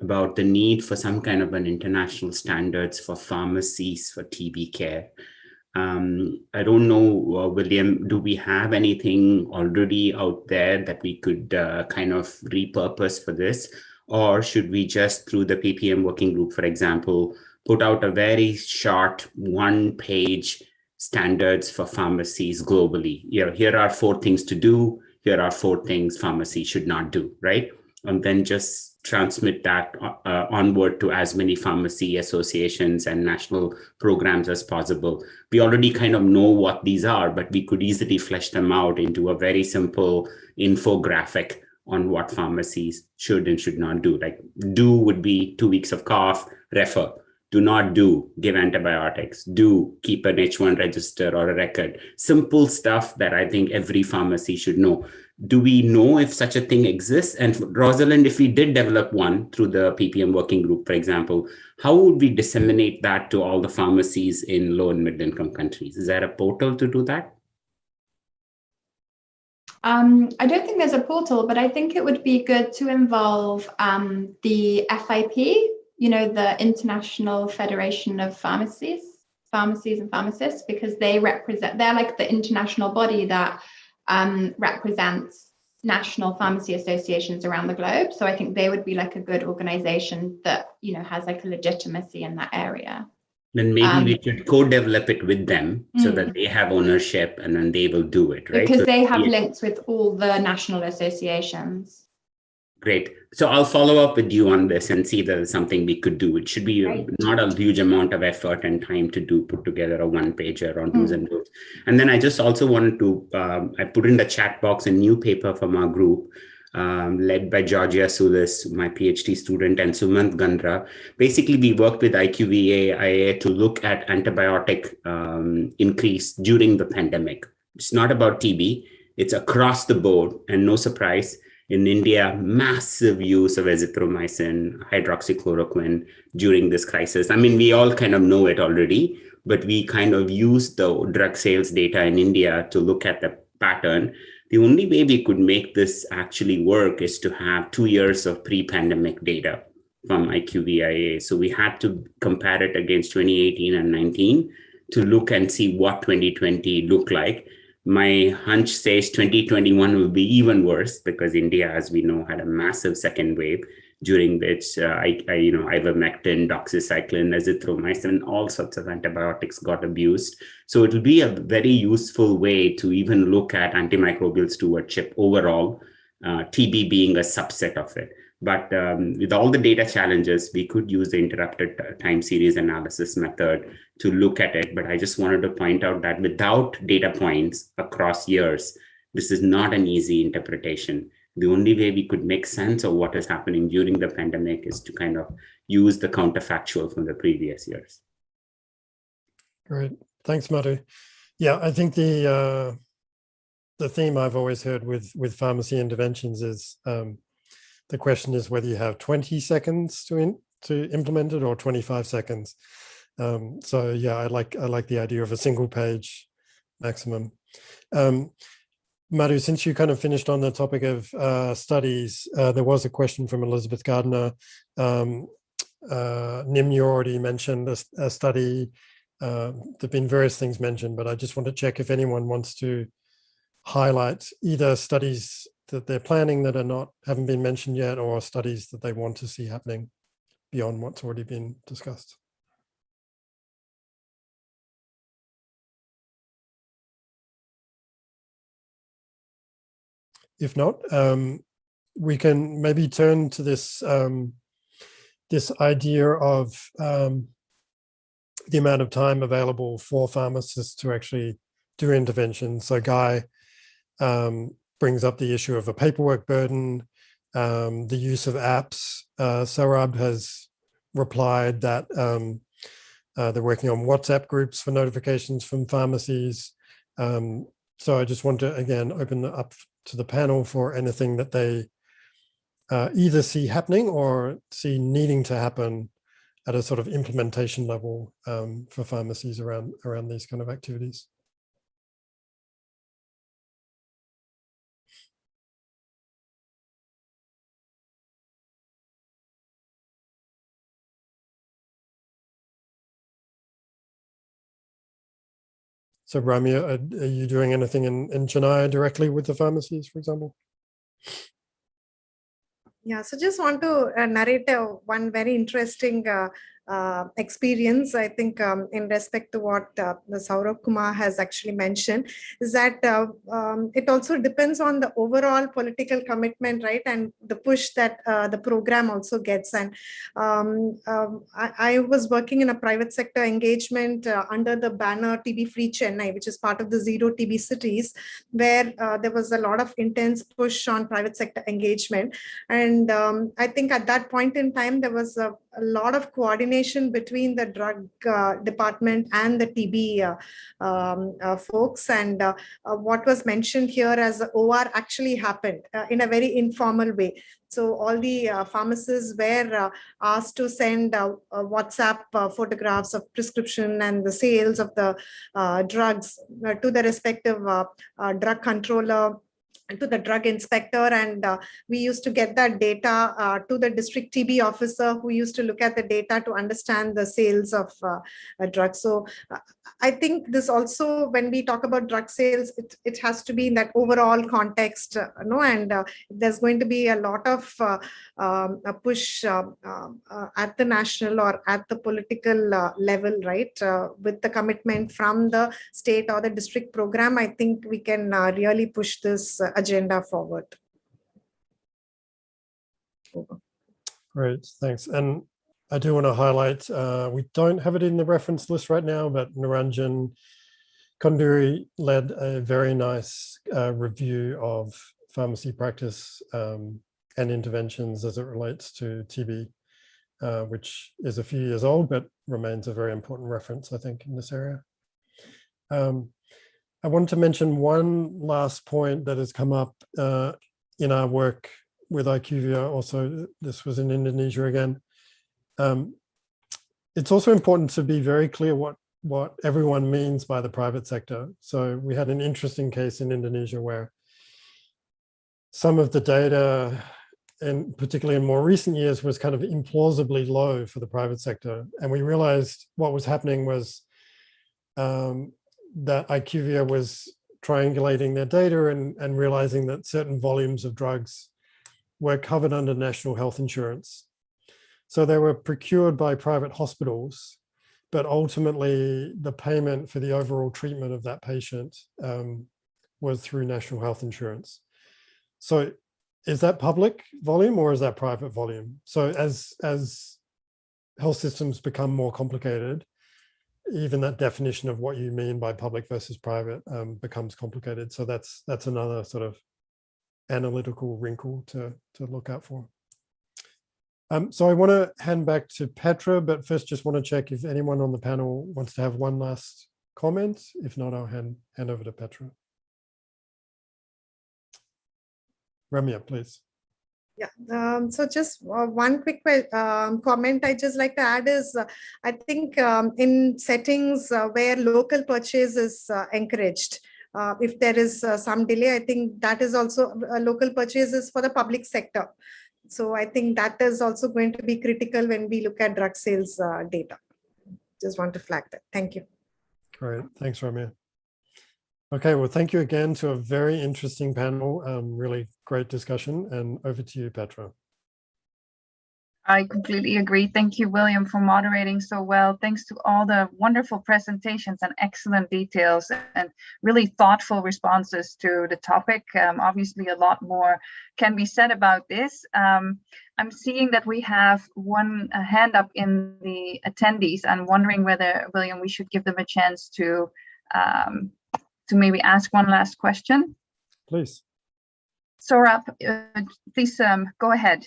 about the need for some kind of an international standards for pharmacies for TB care. I don't know, William, do we have anything already out there that we could kind of repurpose for this? Or should we just, through the PPM working group, for example, put out a very short 1-page standards for pharmacies globally? Here are 4 things to do. Here are 4 things pharmacy should not do, right? And then just transmit that onward to as many pharmacy associations and national programs as possible. We already kind of know what these are, but we could easily flesh them out into a very simple infographic on what pharmacies should and should not do. Like do would be 2 weeks of cough, refer. Do not do, give antibiotics. Do keep an H1 register or a record. Simple stuff that I think every pharmacy should know. Do we know if such a thing exists? And Rosalind, if we did develop one through the PPM working group, for example, how would we disseminate that to all the pharmacies in low and middle income countries? Is there a portal to do that? I don't think there's a portal, but I think it would be good to involve the FIP, you know, the International Federation of Pharmacies and Pharmacists, because they're like the international body that represents national pharmacy associations around the globe. So I think they would be like a good organization that, you know, has like a legitimacy in that area. Then maybe we should co-develop it with them so that they have ownership and then they will do it, right? Because so they have links with all the national associations. Great. So I'll follow up with you on this and see if there's something we could do. It should be not a huge amount of effort and time to put together a one-pager on do's and don'ts. And then I just also wanted to, I put in the chat box a new paper from our group, led by Georgia Sulis, my PhD student, and Sumant Gandra. Basically, we worked with IQVIA to look at antibiotic increase during the pandemic. It's not about TB. It's across the board, and no surprise, in India, massive use of azithromycin, hydroxychloroquine during this crisis. I mean, we all kind of know it already, but we kind of use the drug sales data in India to look at the pattern. The only way we could make this actually work is to have 2 years of pre-pandemic data from IQVIA. So we had to compare it against 2018 and 19 to look and see what 2020 looked like. My hunch says 2021 will be even worse because India, as we know, had a massive second wave during which ivermectin, doxycycline, azithromycin, all sorts of antibiotics got abused. So it will be a very useful way to even look at antimicrobial stewardship overall, TB being a subset of it. But with all the data challenges, we could use the interrupted time series analysis method to look at it. But I just wanted to point out that without data points across years, this is not an easy interpretation. The only way we could make sense of what is happening during the pandemic is to kind of use the counterfactual from the previous years. Great. Thanks, Madhu. Yeah, I think the theme I've always heard with pharmacy interventions is the question is whether you have 20 seconds to implement it or 25 seconds. So yeah, I like the idea of a single page maximum. Madhu, since you kind of finished on the topic of studies, there was a question from Elizabeth Gardner. Nim, you already mentioned a study. There've been various things mentioned, but I just want to check if anyone wants to highlight either studies that they're planning that haven't been mentioned yet, or studies that they want to see happening beyond what's already been discussed. If not, we can maybe turn to this this idea of the amount of time available for pharmacists to actually do interventions. So Guy brings up the issue of a paperwork burden, the use of apps. Sarab has replied that they're working on WhatsApp groups for notifications from pharmacies. So I just want to, again, open it up to the panel for anything that they either see happening or see needing to happen at a sort of implementation level for pharmacies around these kind of activities. So Ramya, are you doing anything in Chennai directly with the pharmacies, for example? Yeah, so just want to narrate one very interesting experience, I think, in respect to what the Saurabh Kumar has actually mentioned, is that it also depends on the overall political commitment, right? And the push that the program also gets. And I was working in a private sector engagement under the banner TB Free Chennai, which is part of the Zero TB Cities, where there was a lot of intense push on private sector engagement. And I think at that point in time, there was a lot of coordination between the drug department and the TB folks. And what was mentioned here as OR actually happened in a very informal way. So all the pharmacists were asked to send WhatsApp photographs of prescription and the sales of the drugs to the respective drug controller to the drug inspector, and we used to get that data to the district TB officer, who used to look at the data to understand the sales of a drug. So I think this also, when we talk about drug sales, it has to be in that overall context, and there's going to be a lot of a push at the national or at the political level, right? With the commitment from the state or the district program, I think we can really push this agenda forward. Great, thanks. And I do want to highlight, we don't have it in the reference list right now, but Niranjan Konduri led a very nice review of pharmacy practice and interventions as it relates to TB, which is a few years old, but remains a very important reference, I think, in this area. I wanted to mention one last point that has come up in our work with IQVIA. Also, this was in Indonesia again. It's also important to be very clear what everyone means by the private sector. So we had an interesting case in Indonesia where some of the data, and particularly in more recent years, was kind of implausibly low for the private sector. And we realized what was happening was that IQVIA was triangulating their data and realizing that certain volumes of drugs were covered under national health insurance. So they were procured by private hospitals, but ultimately the payment for the overall treatment of that patient was through national health insurance. So is that public volume or is that private volume? So as health systems become more complicated, even that definition of what you mean by public versus private becomes complicated. So that's another sort of analytical wrinkle to look out for. So I want to hand back to Petra, but first just want to check if anyone on the panel wants to have one last comment. If not, I'll hand over to Petra. Ramya, please. Yeah, so just one quick comment I just like to add is, I think in settings where local purchase is encouraged, if there is some delay, I think that is also local purchases for the public sector. So I think that is also going to be critical when we look at drug sales data. Just want to flag that. Thank you. Great, thanks, Ramya. Okay, well, thank you again to a very interesting panel, really great discussion, and over to you, Petra. I completely agree. Thank you, William, for moderating so well. Thanks to all the wonderful presentations and excellent details and really thoughtful responses to the topic. Obviously, a lot more can be said about this. I'm seeing that we have one hand up in the attendees. I'm wondering whether, William, we should give them a chance to maybe ask one last question. Please. Saurabh, please go ahead.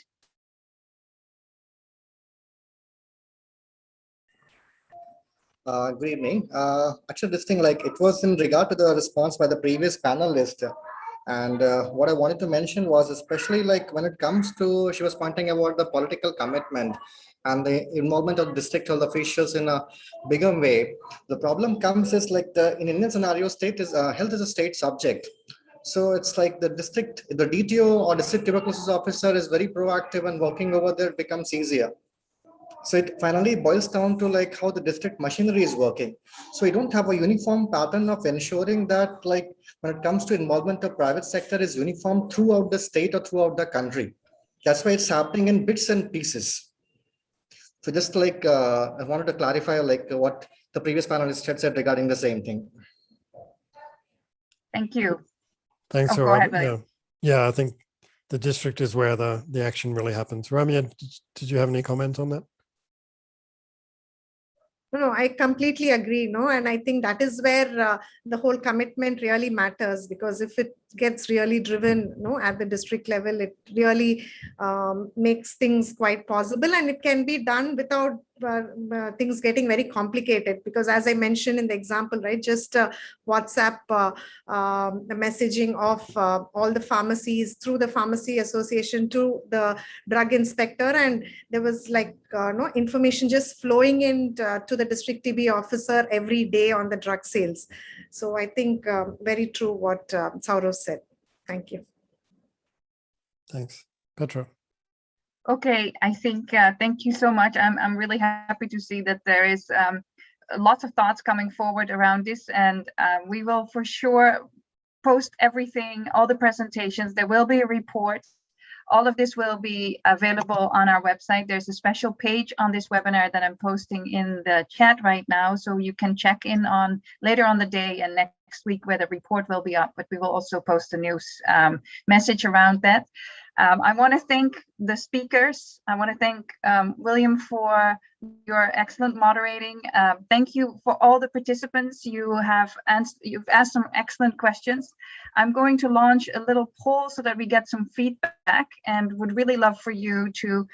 Good evening. Actually, this thing, like, it was in regard to the response by the previous panelist. And what I wanted to mention was, especially like when it comes to, she was pointing about the political commitment and the involvement of district health officials in a bigger way. The problem comes is like in Indian scenario, state is health is a state subject. So it's like the district, the DTO or district tuberculosis officer is very proactive and working over there becomes easier. So it finally boils down to like how the district machinery is working. So we don't have a uniform pattern of ensuring that, like, when it comes to involvement of private sector is uniform throughout the state or throughout the country. That's why it's happening in bits and pieces. So just like I wanted to clarify like what the previous panelist had said regarding the same thing. Thank you. Thanks, go ahead, William. Yeah, I think the district is where the action really happens. Ramya, did you have any comment on that? No, I completely agree. No, and I think that is where the whole commitment really matters, because if it gets really driven, at the district level, it really makes things quite possible, and it can be done without things getting very complicated. Because as I mentioned in the example, right, just WhatsApp the messaging of all the pharmacies through the pharmacy association to the drug inspector, and there was like information just flowing in to the district TB officer every day on the drug sales. So I think very true what Saurav said. Thank you. Thanks. Petra. Okay, I think, thank you so much. I'm really happy to see that there is lots of thoughts coming forward around this, and we will for sure post everything, all the presentations. There will be a report. All of this will be available on our website. There's a special page on this webinar that I'm posting in the chat right now, so you can check in on later on the day and next week where the report will be up, but we will also post a news message around that. I want to thank the speakers. I want to thank William for your excellent moderating. Thank you for all the participants. You've asked some excellent questions. I'm going to launch a little poll so that we get some feedback, and would really love for you to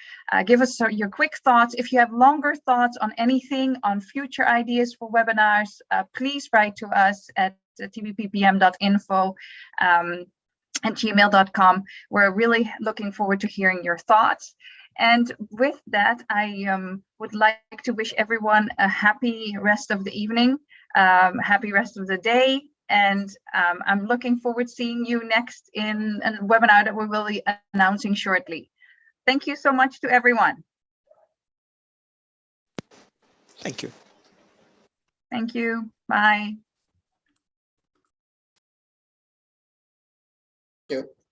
give us your quick thoughts. If you have longer thoughts on anything, on future ideas for webinars, please write to us at tbppm.info. At gmail.com. We're really looking forward to hearing your thoughts. And with that, I would like to wish everyone a happy rest of the evening, happy rest of the day. And I'm looking forward to seeing you next in a webinar that we will be announcing shortly. Thank you so much to everyone. Thank you. Thank you. Bye. Thank you.